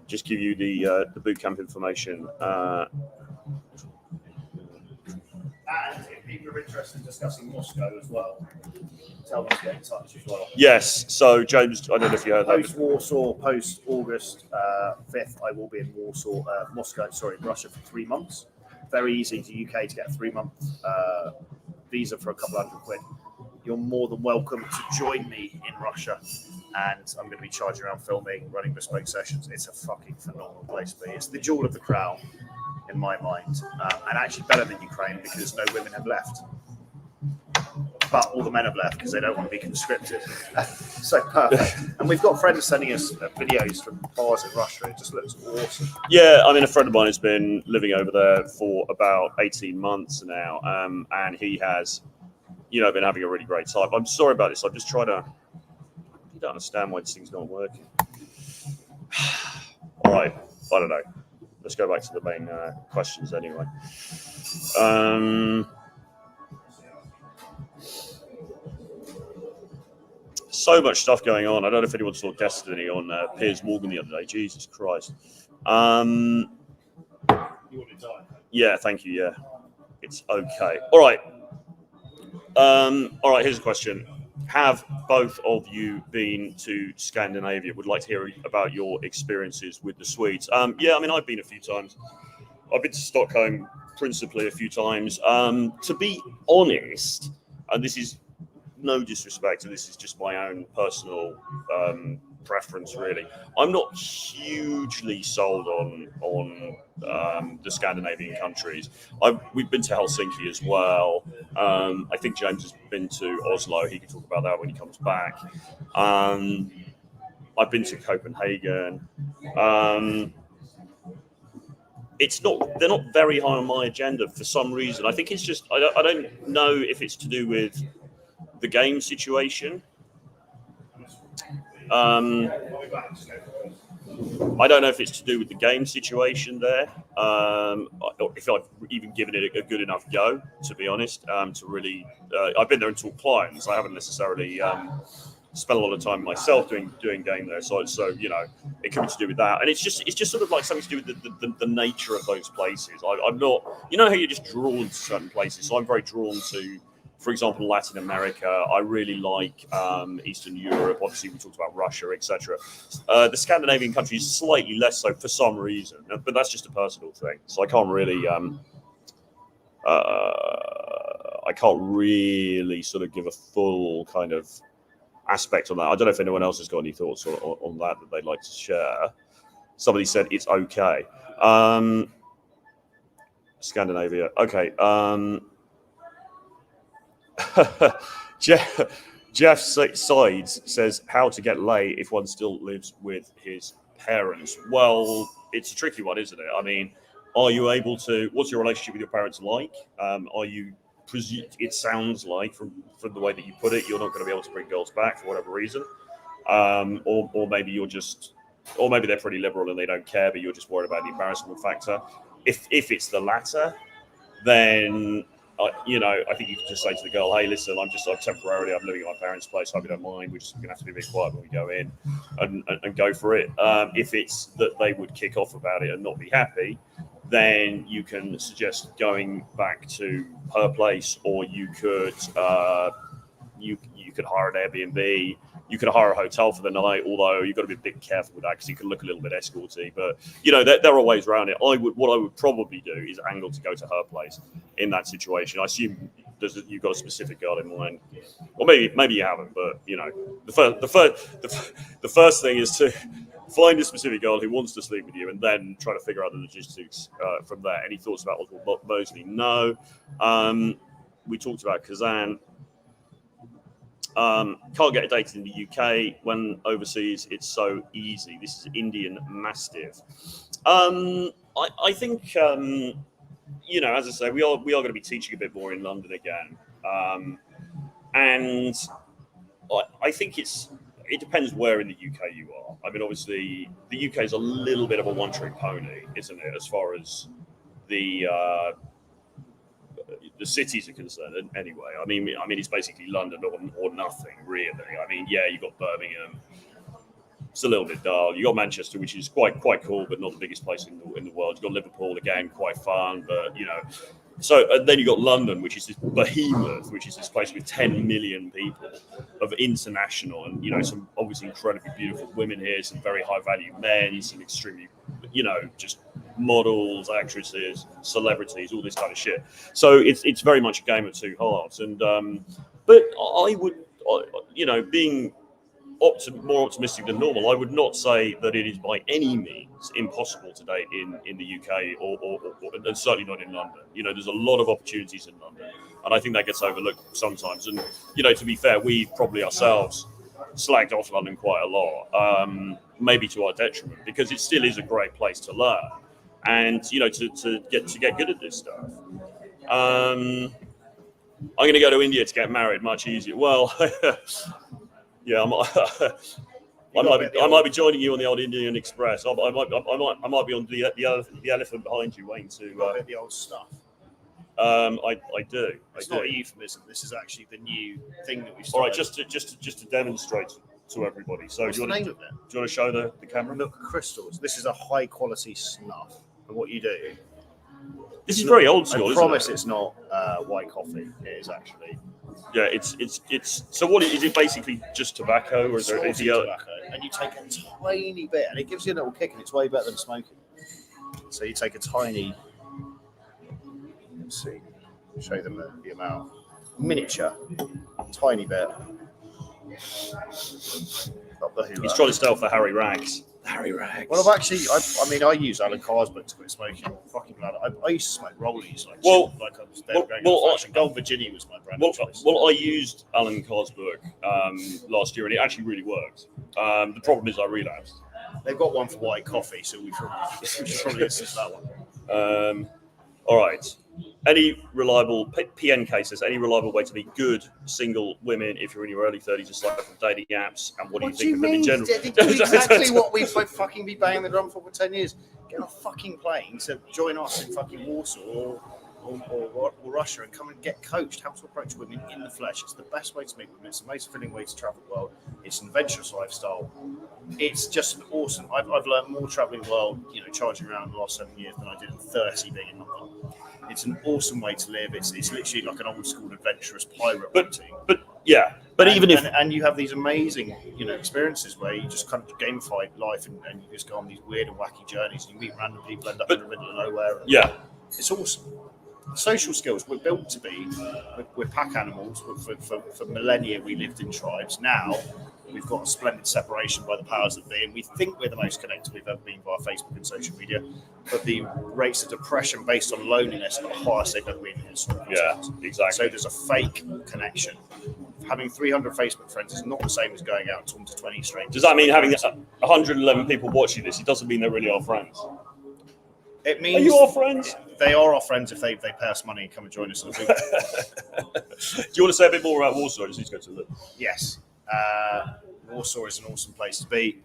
just give you the bootcamp information. And if people are interested in discussing Moscow as well, tell them to get in touch as well. Yes. So, James, I don't know if you heard that. Post-Warsaw, post-August 5th, I will be in Warsaw, Russia for 3 months. Very easy to UK to get a 3-month visa for a couple £100. You're more than welcome to join me in Russia. And I'm going to be charging around filming, running bespoke sessions. It's a fucking phenomenal place to be. It's the jewel of the crown, in my mind, and actually better than Ukraine because no women have left, but all the men have left because they don't want to be conscripted. So perfect. And we've got friends sending us videos from bars in Russia. It just looks awesome. Yeah, I mean, a friend of mine has been living over there for about 18 months now, and he has, been having a really great time. I'm sorry about this. I'm just trying to. I don't understand why this thing's not working. All right, I don't know. Let's go back to the main questions anyway. So much stuff going on. I don't know if anyone saw Destiny on Piers Morgan the other day. Jesus Christ. Yeah, thank you. Yeah, it's okay. All right. Here's a question. Have both of you been to Scandinavia? Would like to hear about your experiences with the Swedes. Yeah, I mean, I've been a few times. I've been to Stockholm principally a few times. To be honest, and this is no disrespect, and this is just my own personal preference, really. I'm not hugely sold on the Scandinavian countries. We've been to Helsinki as well. I think James has been to Oslo. He can talk about that when he comes back. I've been to Copenhagen. They're not very high on my agenda for some reason. I think it's just I don't know if it's to do with the game situation. I don't know if it's to do with the game situation there. If I've even given it a good enough go, to be honest, to really, I've been there and taught clients. I haven't necessarily spent a lot of time myself doing game there. So it could be to do with that. And it's just sort of like something to do with the nature of those places. I'm not, how you're just drawn to certain places. So I'm very drawn to, for example, Latin America. I really like Eastern Europe. Obviously, we talked about Russia, etc. The Scandinavian countries slightly less so for some reason, but that's just a personal thing. So I can't really, sort of give a full kind of aspect on that. I don't know if anyone else has got any thoughts on that they'd like to share. Somebody said it's okay. Scandinavia, okay. Jeff Sides says, how to get lay if one still lives with his parents? Well, it's a tricky one, isn't it? I mean, are you able to, what's your relationship with your parents like? Are you, it sounds like from the way that you put it, you're not going to be able to bring girls back for whatever reason. Or maybe you're just, or maybe they're pretty liberal and they don't care, but you're just worried about the embarrassment factor. If it's the latter, then I think you can just say to the girl, hey, listen, I'm temporarily, I'm living at my parents' place. I hope you don't mind. We're just going to have to be a bit quiet when we go in and go for it. If it's that they would kick off about it and not be happy, then you can suggest going back to her place, or you could you could hire an Airbnb. You could hire a hotel for the night, although you've got to be a bit careful with that because you can look a little bit escorty. But there are ways around it. What I would probably do is angle to go to her place in that situation. I assume you've got a specific girl in mind, or maybe you haven't. But the first thing is to find a specific girl who wants to sleep with you, and then try to figure out the logistics from there. Any thoughts about Oswald Mosley? No. We talked about Kazan. Can't get a date in the UK. When overseas, it's so easy. This is Indian Mastiff. I think, as I say, we are going to be teaching a bit more in London again. And I think it depends where in the UK you are. I mean, obviously, the UK is a little bit of a one-trick pony, isn't it, as far as the cities are concerned? Anyway, I mean, it's basically London or nothing, really. I mean, yeah, you've got Birmingham. It's a little bit dull. You got Manchester, which is quite cool, but not the biggest place in the world. You got Liverpool, again, quite fun, but So then you got London, which is this behemoth, which is this place with 10 million people of international and some obviously incredibly beautiful women here, some very high value men, some extremely just models, actresses, celebrities, all this kind of shit. So it's very much a game of two halves. And but I would being more optimistic than normal, I would not say that it is by any means impossible to date in the UK or and certainly not in London. There's a lot of opportunities in London, and I think that gets overlooked sometimes. And to be fair, we probably ourselves slagged off London quite a lot, maybe to our detriment, because it still is a great place to learn and to get good at this stuff. I'm going to go to India to get married. Much easier. Well. Yeah, I might be joining you on the old Indian Express. I might be on the elephant behind you, waiting to. The old stuff. I do. It's not a euphemism. This is actually the new thing that we started. All right, just to demonstrate to everybody. So what's the name of it? Do you want to show the camera? Milk crystals. This is a high quality snuff. And what you do. This is very old school. I promise it's not white coffee. It is actually. Yeah, it's. So what is it? Basically, just tobacco, or is there anything else? Tobacco, and you take a tiny bit, and it gives you a little kick, and it's way better than smoking. So you take a tiny. Let's see, show them the amount. Miniature, tiny bit. He's trying to stay off the Harry Rags. Harry Rags. Well, I use Alan Carr's book to quit smoking. Fucking glad. I used to smoke rollies. I was there Gold Virginia was my brand of choice. Well, I used Alan Carr's book last year, and it actually really worked. The problem is I relapsed. They've got one for white coffee, so we should probably listen to that one. All right. Any reliable PN cases? Any reliable way to be good single women if you're in your early 30s, aside from dating apps? And what do you think of them in general? Exactly what we've fucking been banging the drum for 10 years. Get on a fucking plane to join us in fucking Warsaw or Russia and come and get coached how to approach women in the flesh. It's the best way to meet women. It's the most thrilling way to travel the world. It's an adventurous lifestyle. It's just an awesome. I've learned more traveling the world, charging around in the last 7 years than I did in 30 being in London. It's an awesome way to live. It's literally like an old school adventurous pirate routine. But even if you have these amazing experiences where you just kind of gamify life and you just go on these weird and wacky journeys and you meet random people, end up in the middle of nowhere. It's awesome. Social skills, we're built to be. We're pack animals. For millennia, we lived in tribes. Now, we've got a splendid separation by the powers that be, and we think we're the most connected we've ever been via Facebook and social media. But the rates of depression based on loneliness are the highest they've ever been in history. Yeah, exactly. So there's a fake connection. Having 300 Facebook friends is not the same as going out and talking to 20 strangers. Does that mean having 111 people watching this? It doesn't mean they're really our friends. It means are you our friends? They are our friends if they pay us money and come and join us on Google. Do you want to say a bit more about Warsaw? I just need to go to look. Yes. Warsaw is an awesome place to be.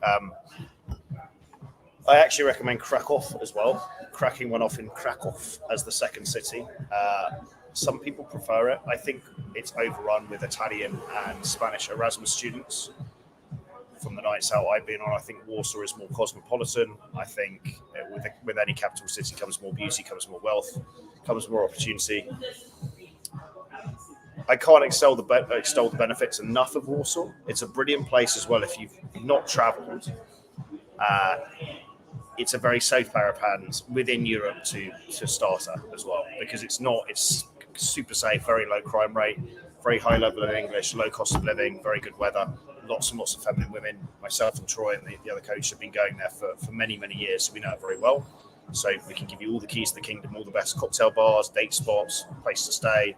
I actually recommend Krakow as well. Cracking one off in Krakow as the second city. Some people prefer it. I think it's overrun with Italian and Spanish Erasmus students. From the nights out I've been on, I think Warsaw is more cosmopolitan. I think with any capital city comes more beauty, comes more wealth, comes more opportunity. I can't extol the benefits enough of Warsaw. It's a brilliant place as well if you've not travelled. It's a very safe pair of hands within Europe to start at as well, because it's super safe, very low crime rate, very high level of English, low cost of living, very good weather, lots and lots of feminine women. Myself and Troy and the other coach have been going there for many, many years, so we know it very well. So we can give you all the keys to the kingdom, all the best cocktail bars, date spots, place to stay.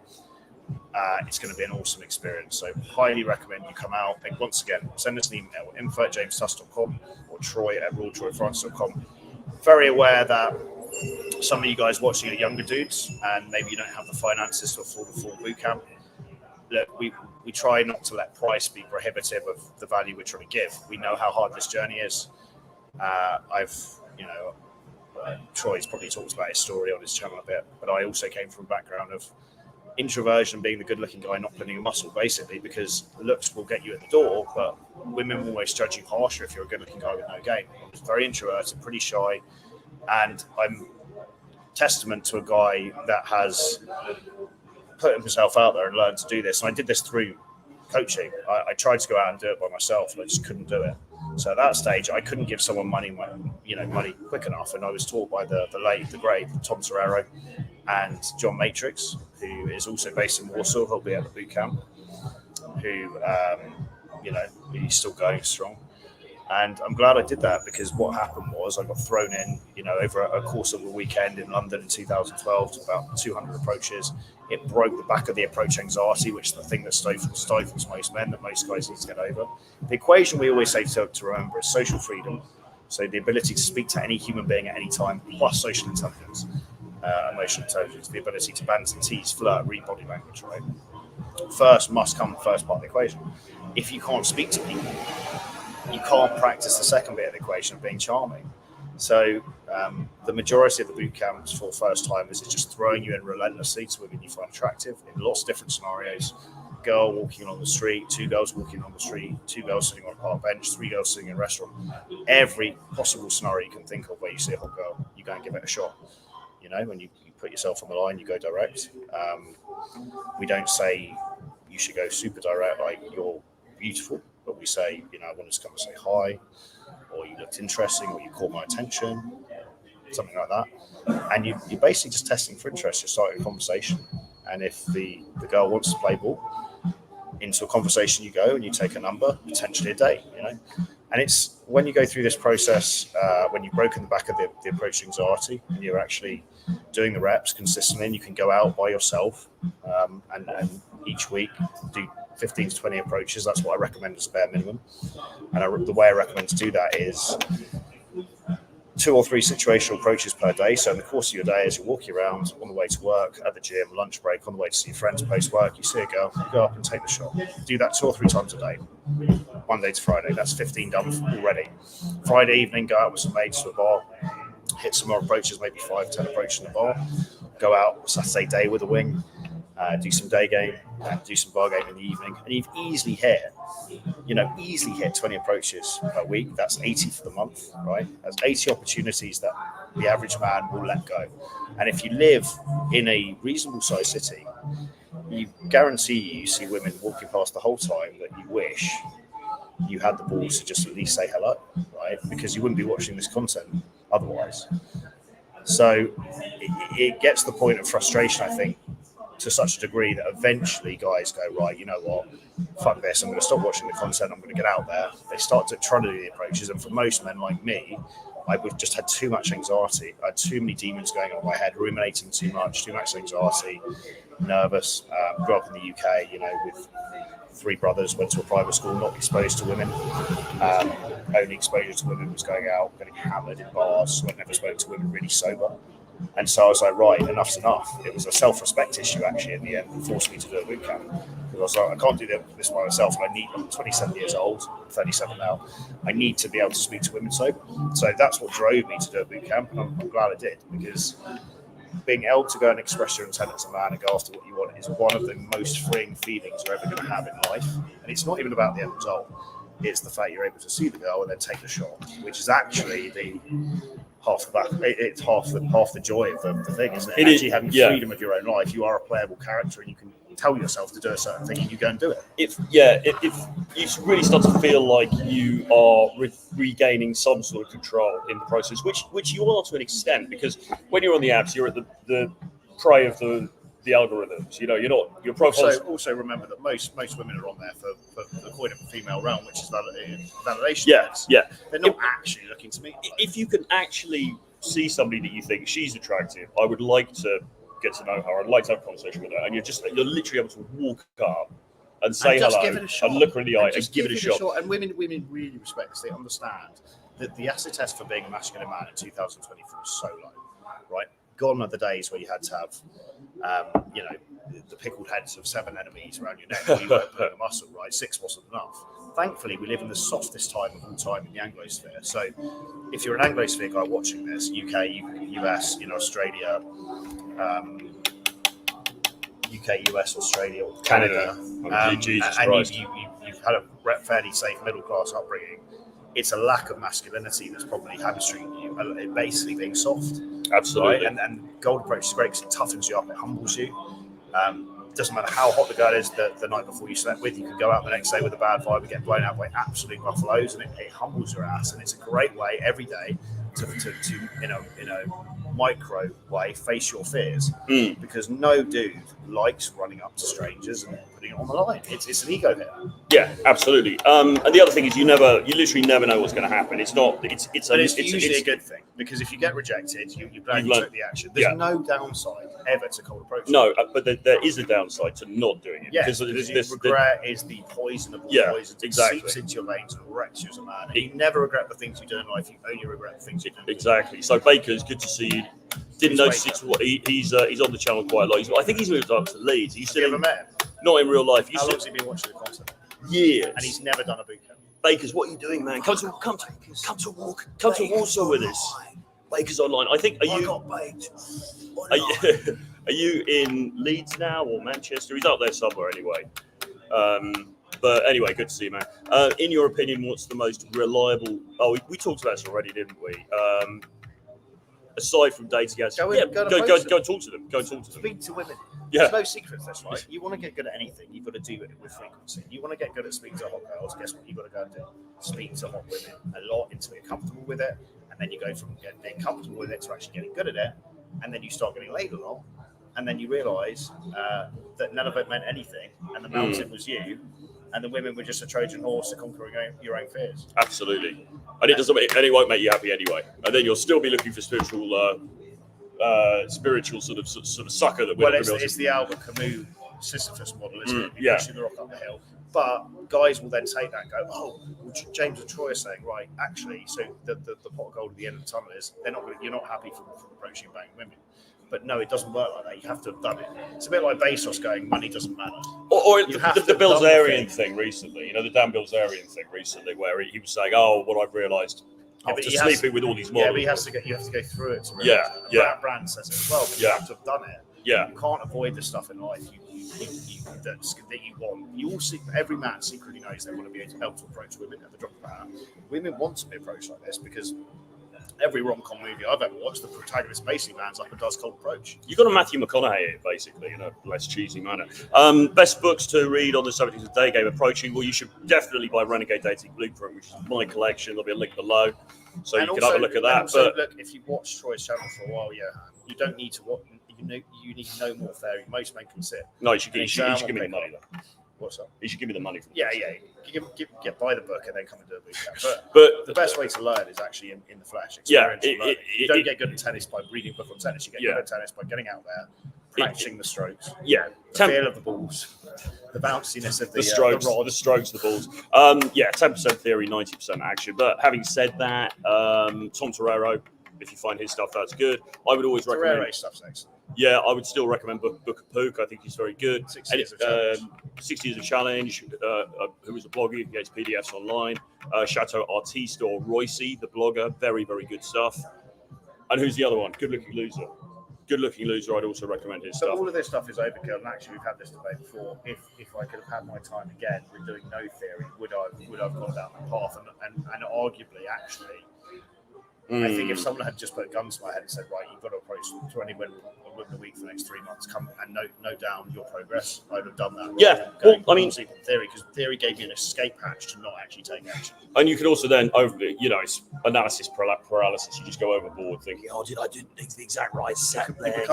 It's going to be an awesome experience. So highly recommend you come out. And once again, send us an email, info@jamestusk.com or troy@royaltroyfrance.com. Very aware that some of you guys watching are younger dudes and maybe you don't have the finances to afford a full boot camp. Look, we we try not to let price be prohibitive of the value we're trying to give. We know how hard this journey is. Troy's probably talked about his story on his channel a bit, but I also came from a background of introversion, being the good-looking guy, not putting a muscle, basically, because looks will get you at the door, but women will always judge you harsher if you're a good-looking guy with no game. I was very introverted, pretty shy, and I'm testament to a guy that has put himself out there and learned to do this. And I did this through coaching. I tried to go out and do it by myself, and I just couldn't do it. So at that stage, I couldn't give someone money quick enough. And I was taught by the great Tom Serrero and John Matrix, who is also based in Warsaw. He'll be at the boot camp. He's still going strong. And I'm glad I did that, because what happened was I got thrown in, over a course of a weekend in London in 2012 to about 200 approaches. It broke the back of the approach anxiety, which is the thing that stifles most men, that most guys need to get over. The equation we always say to remember is social freedom. So the ability to speak to any human being at any time, plus social intelligence, emotional intelligence, the ability to banter, tease, flirt, read body language, right? First part of the equation. If you can't speak to people, you can't practice the second bit of the equation of being charming. So the majority of the boot camps for first timers is just throwing you in relentlessly to women you find attractive in lots of different scenarios. Girl walking on the street, 2 girls walking on the street, 2 girls sitting on a park bench, 3 girls sitting in a restaurant. Every possible scenario you can think of where you see a hot girl, you go and give it a shot. When you put yourself on the line, you go direct. We don't say you should go super direct, like you're beautiful, but we say, I wanted to come and say hi, or you looked interesting, or you caught my attention, something like that. And you're basically just testing for interest. You're starting a conversation. And if the girl wants to play ball, into a conversation you go, and you take a number, potentially a date, And it's when you go through this process, when you've broken the back of the approach anxiety, and you're actually doing the reps consistently, and you can go out by yourself and each week do 15 to 20 approaches. That's what I recommend as a bare minimum. And the way I recommend to do that is 2 or 3 situational approaches per day. So in the course of your day, as you're walking around, on the way to work, at the gym, lunch break, on the way to see your friends post-work, you see a girl, you go up and take the shot. Do that 2 or 3 times a day, Monday to Friday. That's 15 done already. Friday evening, go out with some mates to a bar, hit some more approaches, maybe 5, 10 approaches in the bar. Go out Saturday day with a wing, do some day game, do some bar game in the evening, and you've easily hit 20 approaches per week. That's 80 for the month, right? That's 80 opportunities that the average man will let go. And if you live in a reasonable sized city, you guarantee you see women walking past the whole time that you wish you had the balls to just at least say hello, right? Because you wouldn't be watching this content otherwise. So it gets to the point of frustration, I think, to such a degree that eventually guys go, right, you know what, fuck this, I'm going to stop watching the content, I'm going to get out there. They start to try to do the approaches, and for most men like me, I just had too much anxiety. I had too many demons going on in my head, ruminating too much anxiety, nervous. Grew up in the UK, with 3 brothers, went to a private school, not exposed to women. Only exposure to women was going out, getting hammered in bars, so I never spoke to women really sober. And so I was like, right, enough's enough. It was a self-respect issue, actually, in the end, that forced me to do a boot camp. Because I was like, I can't do this by myself. I'm 27 years old, 37 now. I need to be able to speak to women sober. So that's what drove me to do a boot camp, and I'm glad I did, because being able to go and express your intent as a man and go after what you want is one of the most freeing feelings you're ever going to have in life. And it's not even about the end result. It's the fact you're able to see the girl and then take the shot, which is actually half the joy of the thing, isn't it? Actually having freedom of your own life. You are a playable character, and you can tell yourself to do a certain thing, and you go and do it. If you really start to feel like you are regaining some sort of control in the process, which you are to an extent, because when you're on the apps, you're at the prey of the algorithms. You're not your profile. Also remember that most women are on there for the coin of a female realm, which is validation. Yeah. They're not actually looking to me. If you can actually see somebody that you think she's attractive, I would like to get to know her. I'd like to have a conversation with her, and you're literally able to walk up and say hello and look her in the eye and give it a shot. And women really respect this. They understand that the acid test for being a masculine man in 2024 is so low, right? Gone are the days where you had to have you know, the pickled heads of 7 enemies around your neck when you weren't pulling a muscle, right? 6 wasn't enough. Thankfully, we live in the softest time of all time in the Anglosphere. So if you're an Anglosphere guy watching this, UK, US, you know, Australia, UK, US, Australia, Canada, and you've had a fairly safe middle class upbringing, it's a lack of masculinity that's probably hamstringing you, basically being soft. Absolutely. Right? And Gold Approach is great because it toughens you up, it humbles you. Doesn't matter how hot the girl is the night before you slept with, you can go out the next day with a bad vibe and get blown out by absolute buffaloes, and it humbles your ass. And it's a great way every day to in a micro way face your fears, because no dude likes running up to strangers and putting it on the line. It's an ego hit. Yeah, absolutely. And the other thing is you literally never know what's going to happen. It's usually a good thing, because if you get rejected, you took the action. There's no downside ever to cold approach. No, but there is a downside to not doing it. Yeah, because regret is the poison of all poisons. Exactly. It seeps into your veins and wrecks you as a man. And you never regret the things you do in life. You only regret the things you do. Exactly. So Baker's good to see you. Didn't notice it. He's on the channel quite a lot. I think he's moved up to Leeds. Have you ever met him? Not in real life. How long has he been watching the concert? Years. And he's never done a boot camp. Baker's, what are you doing, man? Come to Warsaw with us. Baker's online. I think. Are you in Leeds now or Manchester? He's out there somewhere anyway. But anyway, good to see you, man. In your opinion, what's the most reliable? Oh, we talked about this already, didn't we? Aside from dating guys, go and talk to them. Go and talk to them. Speak to women. Yeah. There's no secrets, that's right. You want to get good at anything, you've got to do it with frequency. You want to get good at speaking to hot girls, guess what you've got to go and do? Speak to hot women a lot until you're comfortable with it, and then you go from being comfortable with it to actually getting good at it, and then you start getting laid a lot, and then you realise that none of it meant anything, and the mountain was you, and the women were just a Trojan horse to conquering your own fears. Absolutely, and it won't make you happy anyway, and then you'll still be looking for spiritual sort of sucker that. Well, it's the Albert Camus Sisyphus model, isn't it? You're pushing the rock up the hill, but guys will then take that and go, oh, well, James and Troy are saying, right, actually, so the pot of gold at the end of the tunnel is you're not happy from approaching and banging women. But no, it doesn't work like that. You have to have done it. It's a bit like Bezos going, money doesn't matter. Or the Bilzerian thing recently, you know, the Dan Bilzerian thing recently, where he was saying, oh, what I've realised after sleeping with all these models. Yeah, but you have to go through it to realise it. Brand says it as well, but you have to have done it. Yeah. You can't avoid the stuff in life that you want. You all see, every man secretly knows they want to be able to approach women at the drop of a hat. Women want to be approached like this because every rom-com movie I've ever watched, the protagonist basically lands up and does cold approach. You've got a Matthew McConaughey it, basically, in a less cheesy manner. Best books to read on the subject of day game approaching. Well, you should definitely buy Renegade Dating Blueprint, which is my collection. There'll be a link below, so you can have a look at that. But look, if you watch Troy's channel for a while, you don't need to watch. You need no more theory. Most men can sit. No, you should give me the money though. What's up? You should give me the money. Buy the book and then come and do a boot camp. But the best way to learn is actually in the flesh. You don't get good at tennis by reading a book on tennis. You get good at tennis by getting out there, practicing the strokes. Yeah, the feel of the balls, the bounciness of the strokes, the rod. the strokes, the balls. 10% theory, 90% action. But having said that, Tom Torero, if you find his stuff, that's good. I would always recommend. Torero stuff's excellent. Yeah, I would still recommend Book of Pook. I think he's very good. 60 Years of Challenge. Who is a blogger? You can get his PDFs online. Chateau Artiste or Royce, the blogger. Very, very good stuff. And who's the other one? Good Looking Loser. I'd also recommend his stuff. All of this stuff is overkill. And actually, we've had this debate before. If I could have had my time again with doing no theory, would I've gone down that path? And arguably, actually, I think if someone had just put guns to my head and said, right, you've got to approach 20 women a week for the next 3 months, come and note down your progress, I would have done that. Yeah, well, I mean, theory, because theory gave me an escape hatch to not actually take action. And you could also then it's analysis paralysis. You just go overboard thinking, oh, I didn't think the exact right set there.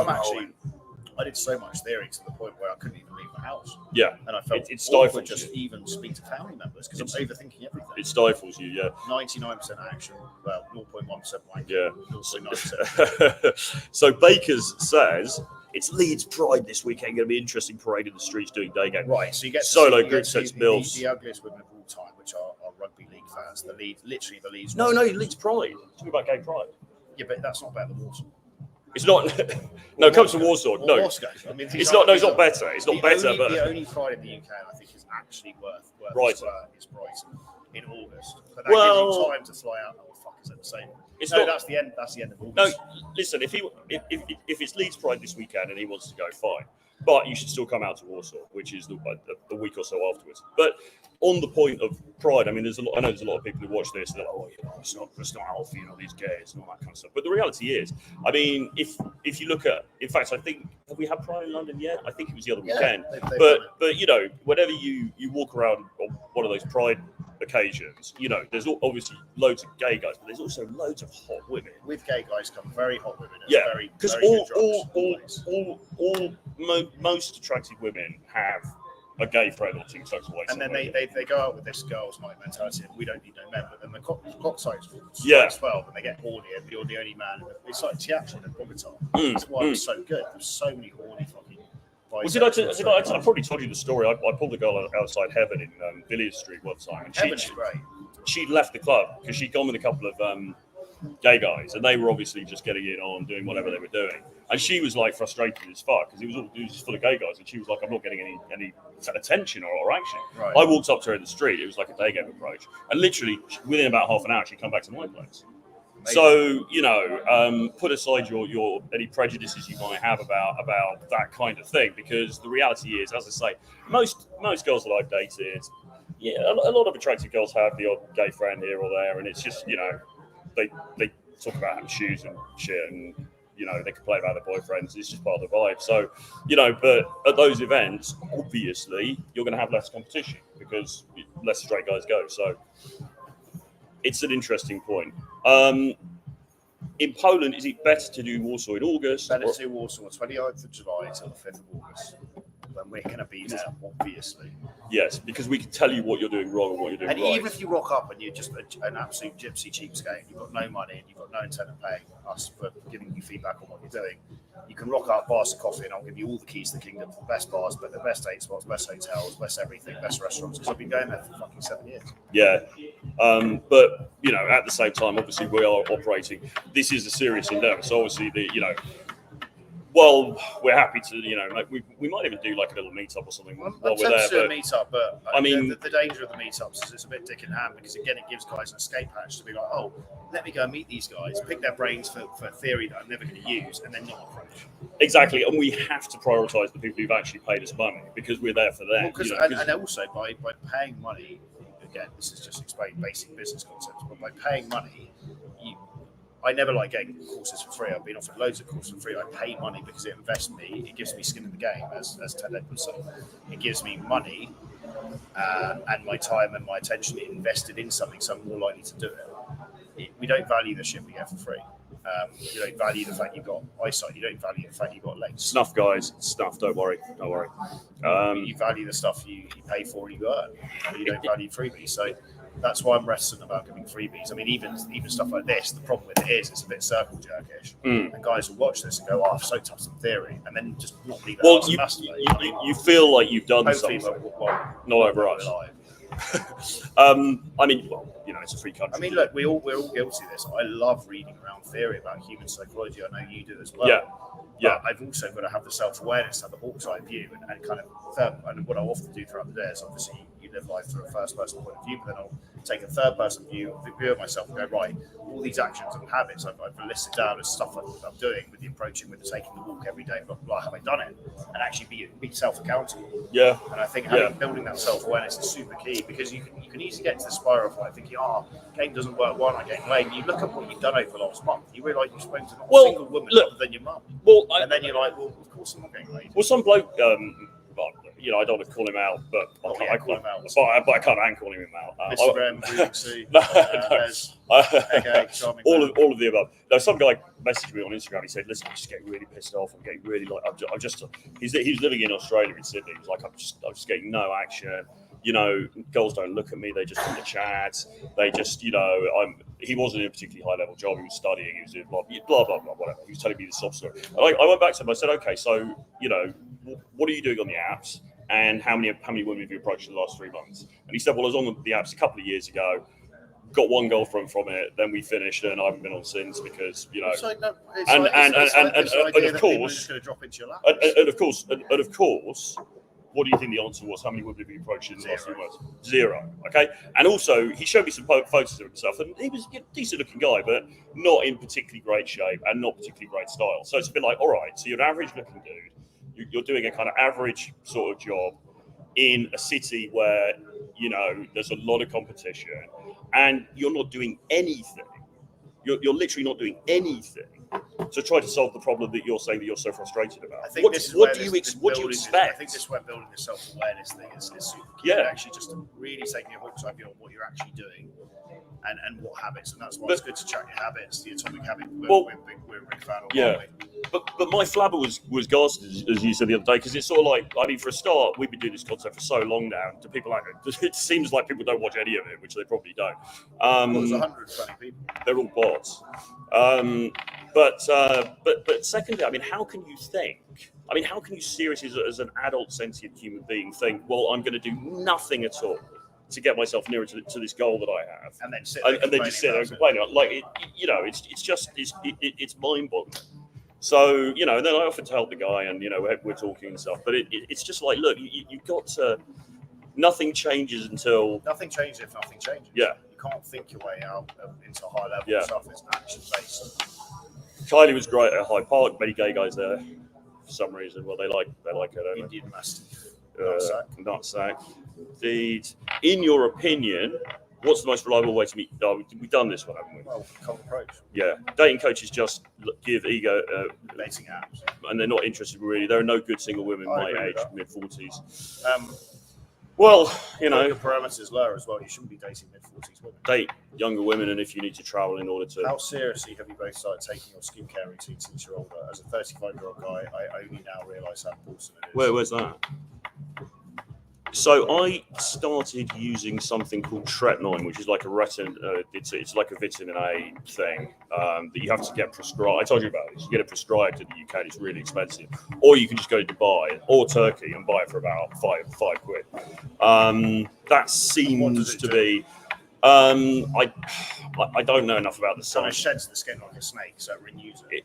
I did so much theory to the point where I couldn't even leave the house. Yeah, and I felt it stifles just even speak to family members because I'm overthinking everything. It stifles you, yeah. 99% action, well, 0.1% blank. Yeah, 0.9%. So Bakers says it's Leeds Pride this weekend. Going to be an interesting parade in the streets doing day game. Right, so you get solo group sets bills. The ugliest women of all time, which are rugby league fans. The Leeds. No, Leeds Pride. Talking about gay pride. Yeah, but that's not better than Warsaw. It's not. No, it comes to Warsaw. No, Moscow. I mean, it's not. No, it's not better. It's not better. But the only Pride in the UK I think is actually worth Brighton. Is Brighton in August. But that gives you time to fly out. Oh fuck, is that the same? That's the end. That's the end of August. No, listen. If it's Leeds Pride this weekend and he wants to go, fine. But you should still come out to Warsaw, which is a week or so afterwards. But on the point of Pride, I mean, I know there's a lot of people who watch this and they're like, oh, it's not healthy, these gays and all that kind of stuff. But the reality is, I mean, if you look at, in fact, I think, have we had Pride in London yet? I think it was the other weekend. But whenever you walk around on one of those Pride occasions, there's obviously loads of gay guys, but there's also loads of hot women. With gay guys come very hot women. Because most attractive women have a gay friend or two tucked away. And then they go out with this girls' night mentality, and we don't need no men. But then the clock strikes 12, and they get horny, and you're the only man. It's like theatrical and Bonaparte. That's why it was so good. There's so many horny fucking. I probably told you the story. I pulled a girl outside Heaven in Villiers Street one time, and she'd left the club because she'd gone with a couple of gay guys, and they were obviously just getting in on doing whatever they were doing. And she was like frustrated as fuck because it was just full of gay guys, and she was like, "I'm not getting any attention or action." Right. I walked up to her in the street. It was like a day game approach, and literally within about half an hour, she'd come back to my place. Amazing. So put aside your any prejudices you might have about that kind of thing, because the reality is, as I say, most girls that I've dated, a lot of attractive girls have the odd gay friend here or there, and it's just they talk about having shoes and shit, and they complain about their boyfriends. It's just part of the vibe. So but at those events, obviously you're going to have less competition because less straight guys go. So it's an interesting point. In Poland, is it better to do Warsaw in August? Better to do Warsaw 29th of July till the 5th of August. When we're going to be there, obviously. Yes, because we can tell you what you're doing wrong and what you're doing right. And even if you rock up and you're just an absolute gypsy cheapskate, you've got no money and you've got no intent of paying us for giving you feedback on what you're doing, you can rock up, buy us a coffee, and I'll give you all the keys to the kingdom, the best bars, but the best date spots, best hotels, best everything, best restaurants, because I've been going there for fucking 7 years. Yeah. But, at the same time, obviously we are operating. This is a serious endeavor. So obviously, well, we're happy to, we might even do like a little meetup or something while we're there. To do a meetup, but I mean, the danger of the meetups is it's a bit dick in hand, because again, it gives guys an escape hatch to be like, oh, let me go and meet these guys, pick their brains for theory that I'm never going to use, and then not approach. Exactly, and we have to prioritise the people who've actually paid us money, because we're there for them. And also by paying money, again, this is just explaining basic business concepts, but by paying money, I never like getting courses for free. I've been offered loads of courses for free. I pay money because it invests me. It gives me skin in the game, as Ted would say. It gives me money and my time and my attention invested in something, so I'm more likely to do it. We don't value the shit we get for free. You don't value the fact you've got eyesight. You don't value the fact you've got legs. Snuff, guys. Snuff. Don't worry. You value the stuff you pay for and you earn. You don't value freebies. So that's why I'm reticent about giving freebies. I mean, even stuff like this, the problem with it is it's a bit circle jerkish. And guys will watch this and go, "Oh, I've soaked up some theory," and then just not leave it. Well, you feel like you've done something. Not over us. I mean, it's a free country. I mean, look, we're all guilty of this. I love reading around theory about human psychology. I know you do as well. Yeah. I've also got to have the self-awareness, have the hawk's eye view, and kind of and what I often do throughout the day is obviously you live life through a first-person point of view, but then I'll take a third-person view of myself and go, right, all these actions and habits I've listed down as stuff I'm doing with the approaching, with the taking the walk every day, blah, blah, have I done it? And actually be self-accountable. Yeah. And I think building that self-awareness is super key, because you can easily get to the spiral of like thinking, game doesn't work, why am I getting laid? You look at what you've done over the last month, you realise you've spoken to not a single woman other than your mum. And then you're like, well, of course I'm not getting laid. Well, some bloke, I don't want to call him out, but I call him out. But I can't and calling him out. Instagram, all of the above. No, some guy messaged me on Instagram. He said, "Listen, I'm just getting really pissed off. I'm getting really He's living in Australia in Sydney. He's like, I'm just getting no action. Girls don't look at me. They just want to chat. They just, he wasn't in a particularly high level job. He was studying. He was doing blah, blah, blah, whatever. He was telling me the sob story. And I went back to him. I said, okay, so, what are you doing on the apps? And how many women have you approached in the last 3 months? And he said, well, I was on the apps a couple of years ago. got one girlfriend from it. Then we finished, and I haven't been on since because you know. And of course, going to drop into your lap. And of course, what do you think the answer was? How many women have you approached in the last few months? 0. Okay. And also, he showed me some photos of himself, and he was a decent-looking guy, but not in particularly great shape and not particularly great style. So it's a bit like, all right, so you're an average-looking dude. You're doing a kind of average sort of job in a city where, you know, there's a lot of competition, and you're not doing anything. You're literally not doing anything to try to solve the problem that you're saying that you're so frustrated about. I think what do you expect? I think this is where building the self-awareness thing is super key. Yeah. Actually, just really taking your hooks off what you're actually doing and what habits. And that's why it's good to track your habits, the atomic habit. We're a big fan of. Yeah. But my flabber was Garcia, as you said the other day, because it's sort of like, I mean, for a start, we've been doing this concept for so long now. To people like it seems like people don't watch any of it, which they probably don't. There's 120 people. They're all bots. But secondly, I mean, how can you think? I mean, how can you seriously, as an adult sentient human being, think, well, I'm going to do nothing at all to get myself nearer to this goal that I have, and then sit there and complain? Like, it's mind-boggling. So, you know, and then I offered to help the guy, and, you know, we're talking and stuff. But it's just like, look, you've got to. Nothing changes until. Nothing changes if nothing changes. Yeah. You can't think your way out into high level stuff. It's action based. Kylie was great at Hyde Park. Many gay guys there, for some reason. Well, they like her, don't Indian Mastiff. Nutsack. Indeed. In your opinion, what's the most reliable way to meet? We've done this one, haven't we? Well, cold approach. Yeah. Dating coaches just give ego. Dating apps. And they're not interested really. There are no good single women my age, mid-40s. Well, you know. The parameters lower as well. You shouldn't be dating mid-40s women. Date younger women, and if you need to travel in order to. How seriously have you both started taking your skincare routine since you're older? As a 35-year-old guy, I only now realise how important it is. Where's that? So I started using something called tretinoin, which is like a it's like a vitamin A thing that you have to get prescribed. I told you about this. You get it prescribed in the UK. It's really expensive, or you can just go to Dubai or Turkey and buy it for about £5. That seems to be. I don't know enough about the science. It sheds the skin like a snake, so it renews it.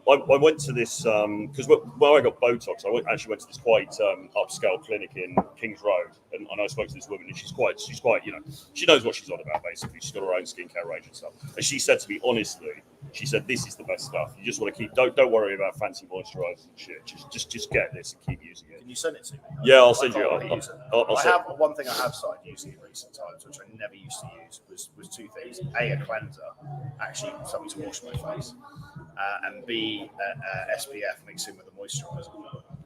I went to this because where I got Botox, I actually went to this quite upscale clinic in Kings Road, and I spoke to this woman, and she's quite, you know, she knows what she's on about. Basically, she's got her own skincare range and stuff. And she said to me, honestly, she said, this is the best stuff. You just want to keep, don't worry about fancy moisturizers and shit. Just get this and keep using it. Can you send it to me? Yeah, I'll send you. I have one thing I have started using in recent times, which I never used to use, was two things: A cleanser, actually something to wash my face, and B SPF mixed in with a moisturizer.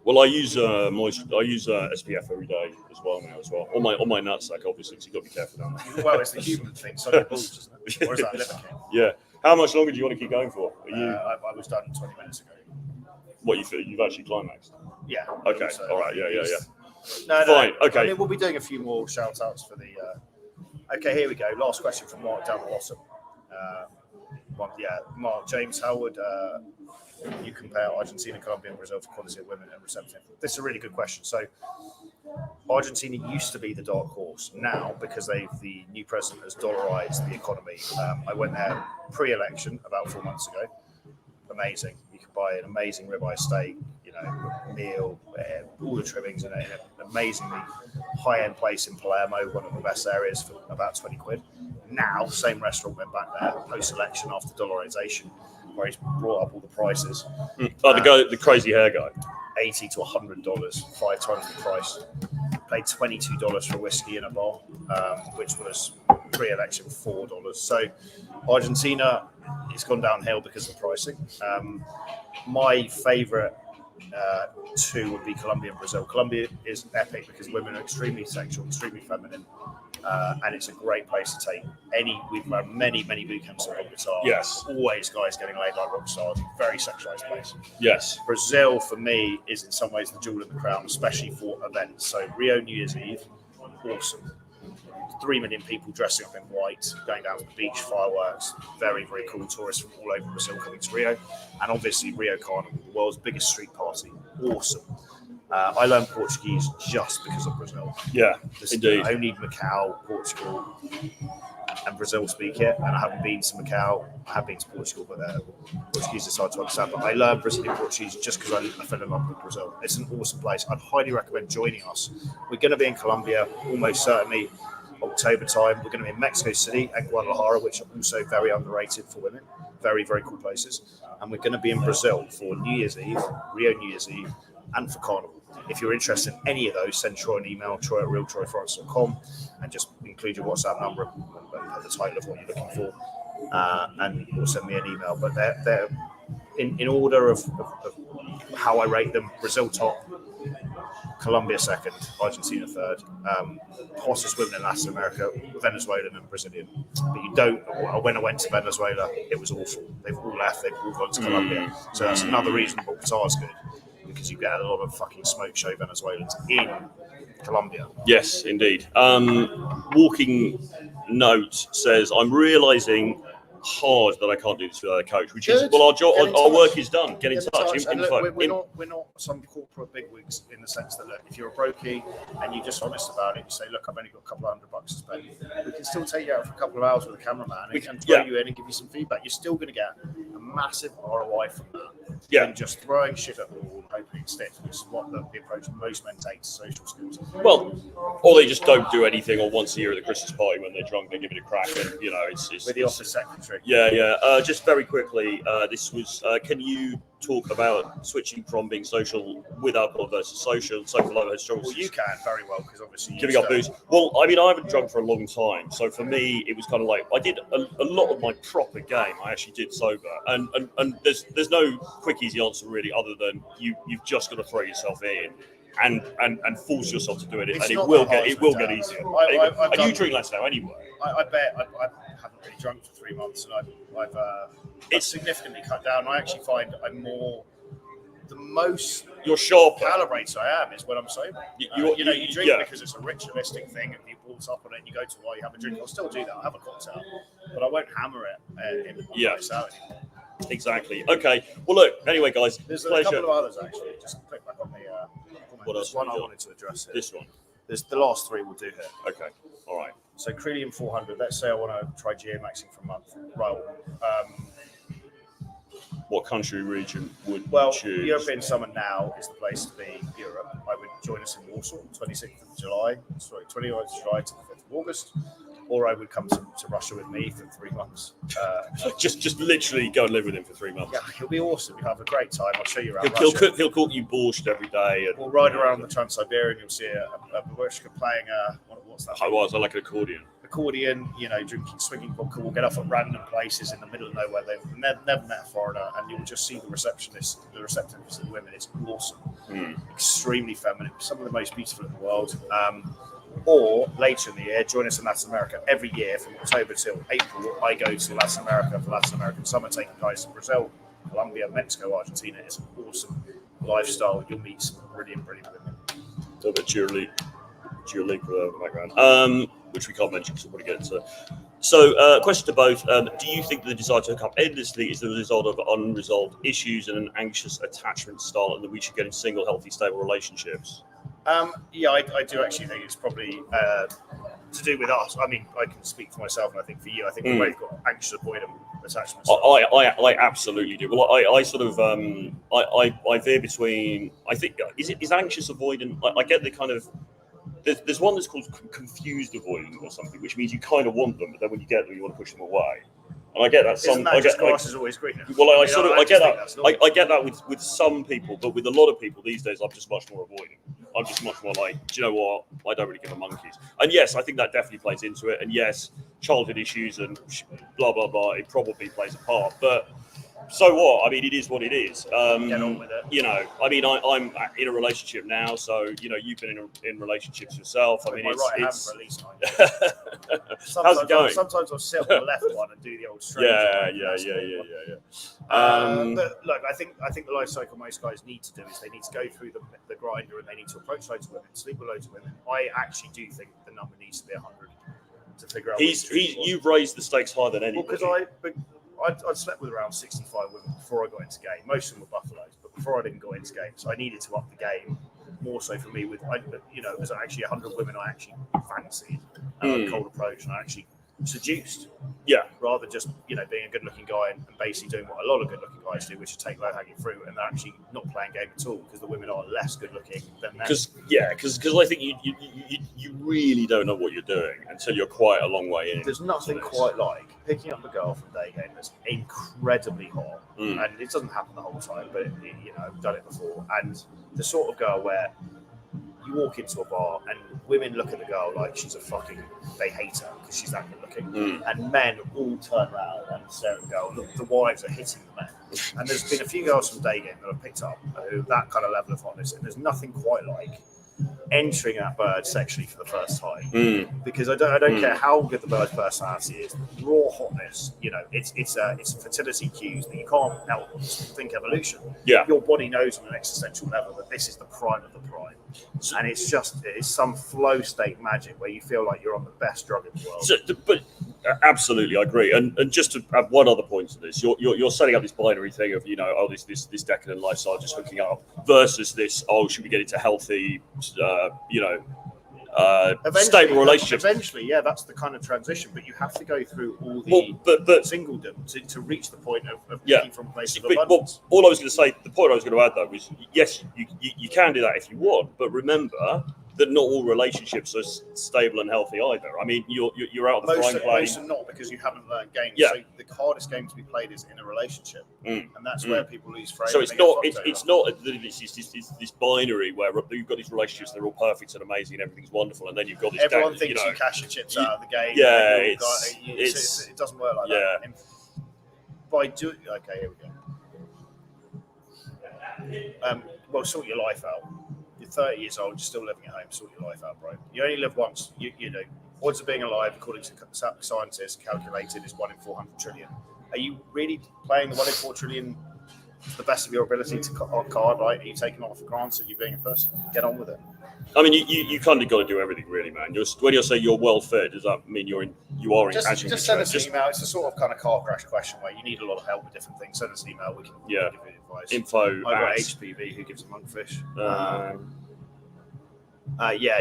Well, I use SPF every day as well now on my nutsack, obviously, because you've got to be careful down there. Well, it's the human thing, so it bulge, isn't it? Or is that liver king? Yeah. How much longer do you want to keep going for? I was done 20 minutes ago. What, you've actually climaxed? Yeah. Okay. All right. Yeah. No. Fine. Okay. I mean, we'll be doing a few more shout outs for the. Okay, here we go. Last question from Mark down the bottom. Mark James, how would you compare Argentina, Colombia, and Brazil for quality of women and reception? This is a really good question. So, Argentina used to be the dark horse. Now, because the new president has dollarized the economy, I went there pre-election about 4 months ago. Amazing. You could buy an amazing ribeye steak, you know, meal, all the trimmings in an amazingly high-end place in Palermo, one of the best areas, for about 20 quid. Now, same restaurant went back there post-election after dollarization, where he's brought up all the prices. The crazy hair guy. $80 to $100, 5 times the price. Paid $22 for whiskey in a bar, which was pre-election $4. So Argentina, it's gone downhill because of the pricing. My favourite two would be Colombia and Brazil. Colombia is epic because women are extremely sexual, extremely feminine, and it's a great place to take we've had many boot camps in Bogota. Yes. Always guys getting laid like rock stars. Very sexualized place. Yes. Brazil, for me, is in some ways the jewel in the crown, especially for events. So Rio New Year's Eve, awesome. 3 million people dressing up in white, going down to the beach, fireworks. Very, very cool. Tourists from all over Brazil coming to Rio. And obviously Rio Carnivore, the world's biggest street party. Awesome. I learned Portuguese just because of Brazil. Yeah, indeed. Only Macau, Portugal. and Brazil speak it. And I haven't been to Macau. I have been to Portugal, but Portuguese is hard to understand. But I learned Brazilian Portuguese just because I fell in love with Brazil. It's an awesome place. I'd highly recommend joining us. We're going to be in Colombia, almost certainly October time. We're going to be in Mexico City and Guadalajara, which are also very underrated for women. Very, very cool places. And we're going to be in Brazil for New Year's Eve, Rio New Year's Eve, and for Carnivore. If you're interested in any of those, send Troy an email, troy@realtroyforest.com, and just include your WhatsApp number and the title of what you're looking for, and or send me an email. But they're in order of how I rate them: Brazil top, Colombia second, Argentina third, hottest women in Latin America, Venezuelan and Brazilian. But you don't. When I went to Venezuela, it was awful. They've all left. They've all gone to Colombia. So that's another reason Bogotá is good, because you get a lot of fucking smoke show Venezuelans in Colombia. Yes, indeed. Walking Note says, I'm realising hard that I can't do this without a coach, which is, well, our job, our work is done. Get in touch. We're not some corporate bigwigs in the sense that, look, if you're a brokey and you're just honest about it, you say, look, I've only got a couple of $100 to spend. We can still take you out for a couple of hours with a cameraman and throw you in and give you some feedback. You're still going to get a massive ROI from that. Yeah. And just throwing shit at the wall and hoping it sticks, which is what the approach most men take to social skills. Well, or they just don't do anything, or once a year at the Christmas party when they're drunk, they give it a crack, and it's with the office secretary. Yeah. Just very quickly, this was. Can you talk about switching from being social with alcohol versus social life has struggles? Well, you can very well, because obviously giving up booze. Well, I mean, I haven't drunk for a long time, so for me, it was kind of like I did a lot of my proper game. I actually did sober, and there's no quick easy answer really, other than you've just got to throw yourself in and force yourself to do it, and it will get easier. And you drink less now anyway. I bet I haven't really drunk for 3 months, and I've significantly cut down. I actually find I'm more. The most you're sharper calibrated I am is when I'm sober. You drink because it's a ritualistic thing, and you walk up on it and you go to while you have a drink. I'll still do that. I'll have a cocktail, but I won't hammer it in the place out anymore. Exactly. Okay. Well, look. Anyway, guys, there's a couple of others actually. Just click back on the. What else? One I wanted to address here. This one. There's the last three we'll do here. Okay. All right. So Credium 400. Let's say I want to try geomaxing for a month. Right. What country region would you choose? European summer now is the place to be. Europe. I would join us in Warsaw, 26th of July. 29th of July to the 5th of August. Or I would come to Russia with me for 3 months. Just literally go and live with him for 3 months. Yeah, he'll be awesome. You'll have a great time. I'll show you around Russia. He'll cook you borscht every day. And, we'll ride around the Trans-Siberian. You'll see a babushka playing what's that? I like an accordion. Accordion, drinking, swinging vodka. We'll get off at random places in the middle of nowhere. They've never met a foreigner, and you'll just see the receptiveness of the women. It's awesome. Extremely feminine. Some of the most beautiful in the world. Or later in the year, join us in Latin America. Every year from October till April, I go to Latin America for Latin American summer, taking guys to Brazil, Colombia, Mexico, Argentina. It's an awesome lifestyle. You'll meet some brilliant women. A little bit cheerleader in the background, which we can't mention because we'll get into. So, question to both. Do you think the desire to hook up endlessly is the result of unresolved issues and an anxious attachment style, and that we should get in single, healthy, stable relationships? I do actually think it's probably to do with us. I mean, I can speak for myself, and I think for you, I think we've both got anxious avoidant attachment styles. I absolutely do. Well, I sort of I veer between. I think is anxious avoidant. I get the kind of. There's one that's called confused avoidant or something, which means you kind of want them, but then when you get them, you want to push them away. And I get that. Grass is always greener. Well, I get that. I get that with some people, but with a lot of people these days, I'm just much more avoidant. I'm just much more like, do you know what? I don't really give a monkeys. And yes, I think that definitely plays into it. And yes, childhood issues and blah blah blah. It probably plays a part, but. So what? I mean, it is what it is. Get on with it. I mean, I'm in a relationship now, so you've been in relationships yourself. I mean, it's for at least 9 years. How's it going? Sometimes I'll sit on the left one and do the old straight. Yeah. But look, I think the life cycle most guys need to do is they need to go through the grinder and they need to approach loads of women, sleep with loads of women. I actually do think the number needs to be 100 to figure out. You've raised the stakes higher than anyone. Well, because I'd slept with around 65 women before I got into game. Most of them were buffaloes, but before I didn't go into game, so I needed to up the game more so for me. It was actually 100 women I actually fancied, cold approach, and I actually seduced. Yeah. Rather than just, you know, being a good-looking guy and basically doing what a lot of good-looking guys do, which is take low-hanging fruit, and they're actually not playing game at all because the women are less good-looking than them. Because I think you really don't know what you're doing until you're quite a long way in. There's nothing quite like picking up a girl from day game that's incredibly hot, and it doesn't happen the whole time, but you know, I've done it before. And the sort of girl where you walk into a bar and women look at the girl like she's a fucking, they hate her because she's that good looking, and men all turn around and stare at the girl. The wives are hitting the men, and there's been a few girls from day game that I've picked up who that kind of level of hotness, and there's nothing quite like entering that bird sexually for the first time, because I don't care how good the bird's personality is, raw hotness, you know, it's fertility cues that you can't now think evolution. Yeah, your body knows on an existential level that this is the prime of the prime, and it's some flow state magic where you feel like you're on the best drug in the world. So, but absolutely, I agree. And just to add one other point to this, you're setting up this binary thing of, you know, this decadent lifestyle, just hooking up, versus this, should we get into healthy, stable relationships? Eventually, yeah, that's the kind of transition. But you have to go through all the singledom to reach the point of getting from a place of abundance. All I was going to say, the point I was going to add though was, yes, you can do that if you want, but remember that not all relationships are stable and healthy either. I mean, you're out of the frying pan. Most are not, because you haven't learned games. Yeah. So the hardest game to be played is in a relationship, and that's where people lose frame. So it's not this binary where you've got these relationships that are all perfect and amazing and everything's wonderful, and then you've got this. Everyone thinks you cash your chips out of the game. Yeah, it doesn't work like that. Okay, here we go. Well, sort your life out. You're 30 years old, you're still living at home, sort your life out, bro. You only live once. You know, odds of being alive, according to scientists, calculated is 1 in 400 trillion. Are you really playing the 1 in 4 trillion to the best of your ability on card, right? Are you taking off for granted you being a person? Get on with it. I mean, you kind of got to do everything, really, man. When you say you're well fed, does that mean you are in? Just send us an email. It's a sort of kind of car crash question where you need a lot of help with different things. Send us an email. We can give you advice. Info. I got HPV. Who gives a monkfish?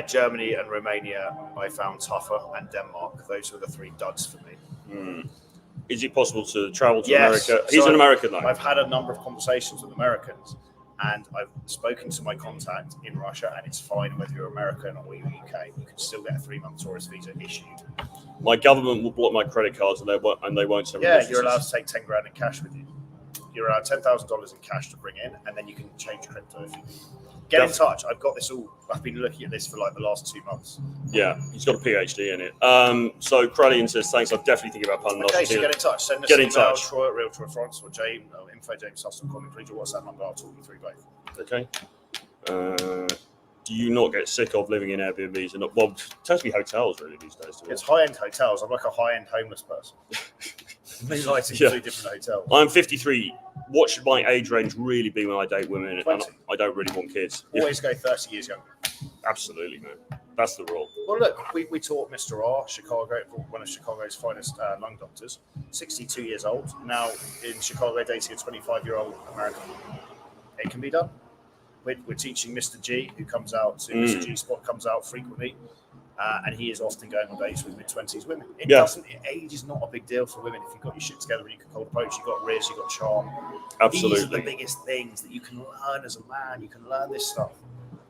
Germany and Romania I found tougher, and Denmark. Those were the 3 duds for me. Is it possible to travel to America? He's an American, though. I've had a number of conversations with Americans, and I've spoken to my contact in Russia, and it's fine whether you're American or you're UK. You can still get a 3-month tourist visa issued. My government will block my credit cards, and they won't send me. Yeah, you're allowed to take 10 grand in cash with you. You're allowed $10,000 in cash to bring in, and then you can change crypto if you need. Get in touch. I've got this all. I've been looking at this for like the last 2 months. Yeah, he's got a PhD in it. So Kralian says, thanks. I'm definitely thinking about planning. Okay, so get in touch. Send us an email, Troy at Realtor France, or James, info@jameshuss.com. Include your WhatsApp number. I'll talk you through both. Okay. Do you not get sick of living in Airbnbs? And well, it tends to be hotels really these days. It's high-end hotels. I'm like a high-end homeless person. They like to do different hotels. I'm 53. What should my age range really be when I date women? 20. And I don't really want kids. Always go 30 years younger. Absolutely, man. That's the rule. Well, look, we taught Mr. R, one of Chicago's finest lung doctors, 62 years old, now in Chicago dating a 25-year-old American. It can be done. We're teaching Mr. G, who comes out, Mr. G Spot comes out frequently, and he is often going on dates with mid-20s women. Age is not a big deal for women if you've got your shit together and you can hold approach, you've got riz, you've got charm. Absolutely. These are the biggest things that you can learn as a man. You can learn this stuff.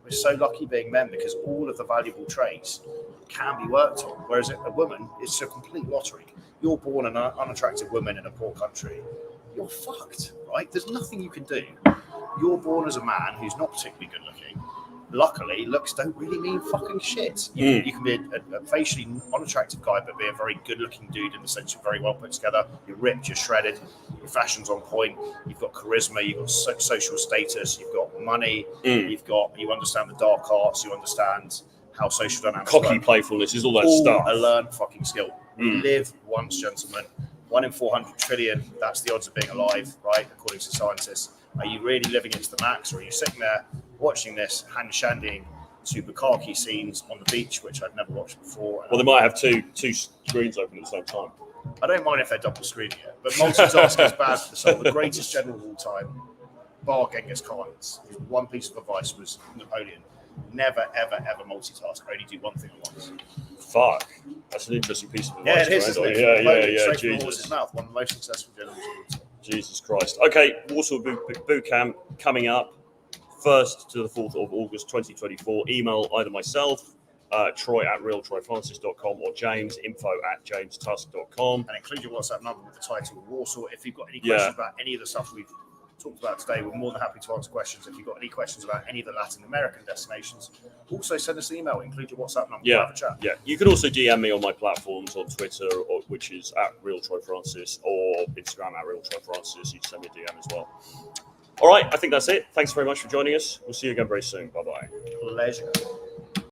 We're so lucky being men because all of the valuable traits can be worked on, whereas a woman, it's a complete lottery. You're born an unattractive woman in a poor country, you're fucked, right? There's nothing you can do. You're born as a man who's not particularly good looking. Luckily, looks don't really mean fucking shit. You can be a facially unattractive guy, but be a very good-looking dude in the sense you're very well put together. You're ripped, you're shredded, your fashion's on point. You've got charisma, you've got social status, you've got money, you understand the dark arts, you understand how social dynamics cocky work. Playfulness is all that stuff. A learned fucking skill. We live once, gentlemen. 1 in 400 trillion. That's the odds of being alive, right? According to scientists. Are you really living it to the max, or are you sitting there watching this hand-shandying to bukkake scenes on the beach, which I've never watched before? Well, they might have two screens open at the same time. I don't mind if they're double screening it, but multitasking is bad for the soul. The greatest general of all time, bar Genghis Khan. His one piece of advice was Napoleon. never, ever, ever multitask. Only do one thing at once. Fuck. That's an interesting piece of advice. Yeah, it is. Right? Yeah. Jesus. From the horse's mouth. One of the most successful gentlemen. Jesus Christ. Okay, Warsaw Boot Camp coming up 1st to the 4th of August 2024. Email either myself, Troy at realtroyfrancis.com, or James, info@jamestusk.com. And include your WhatsApp number with the title Warsaw. If you've got any questions about any of the stuff we've talked about today, we're more than happy to answer questions. If you've got any questions about any of the Latin American destinations, also send us an email, include your WhatsApp number, we'll have a chat. Yeah, you can also DM me on my platforms on Twitter, which is @realtroyfrancis, or Instagram @realtroyfrancis. You can send me a DM as well. All right, I think that's it. Thanks very much for joining us. We'll see you again very soon. Bye-bye. Pleasure.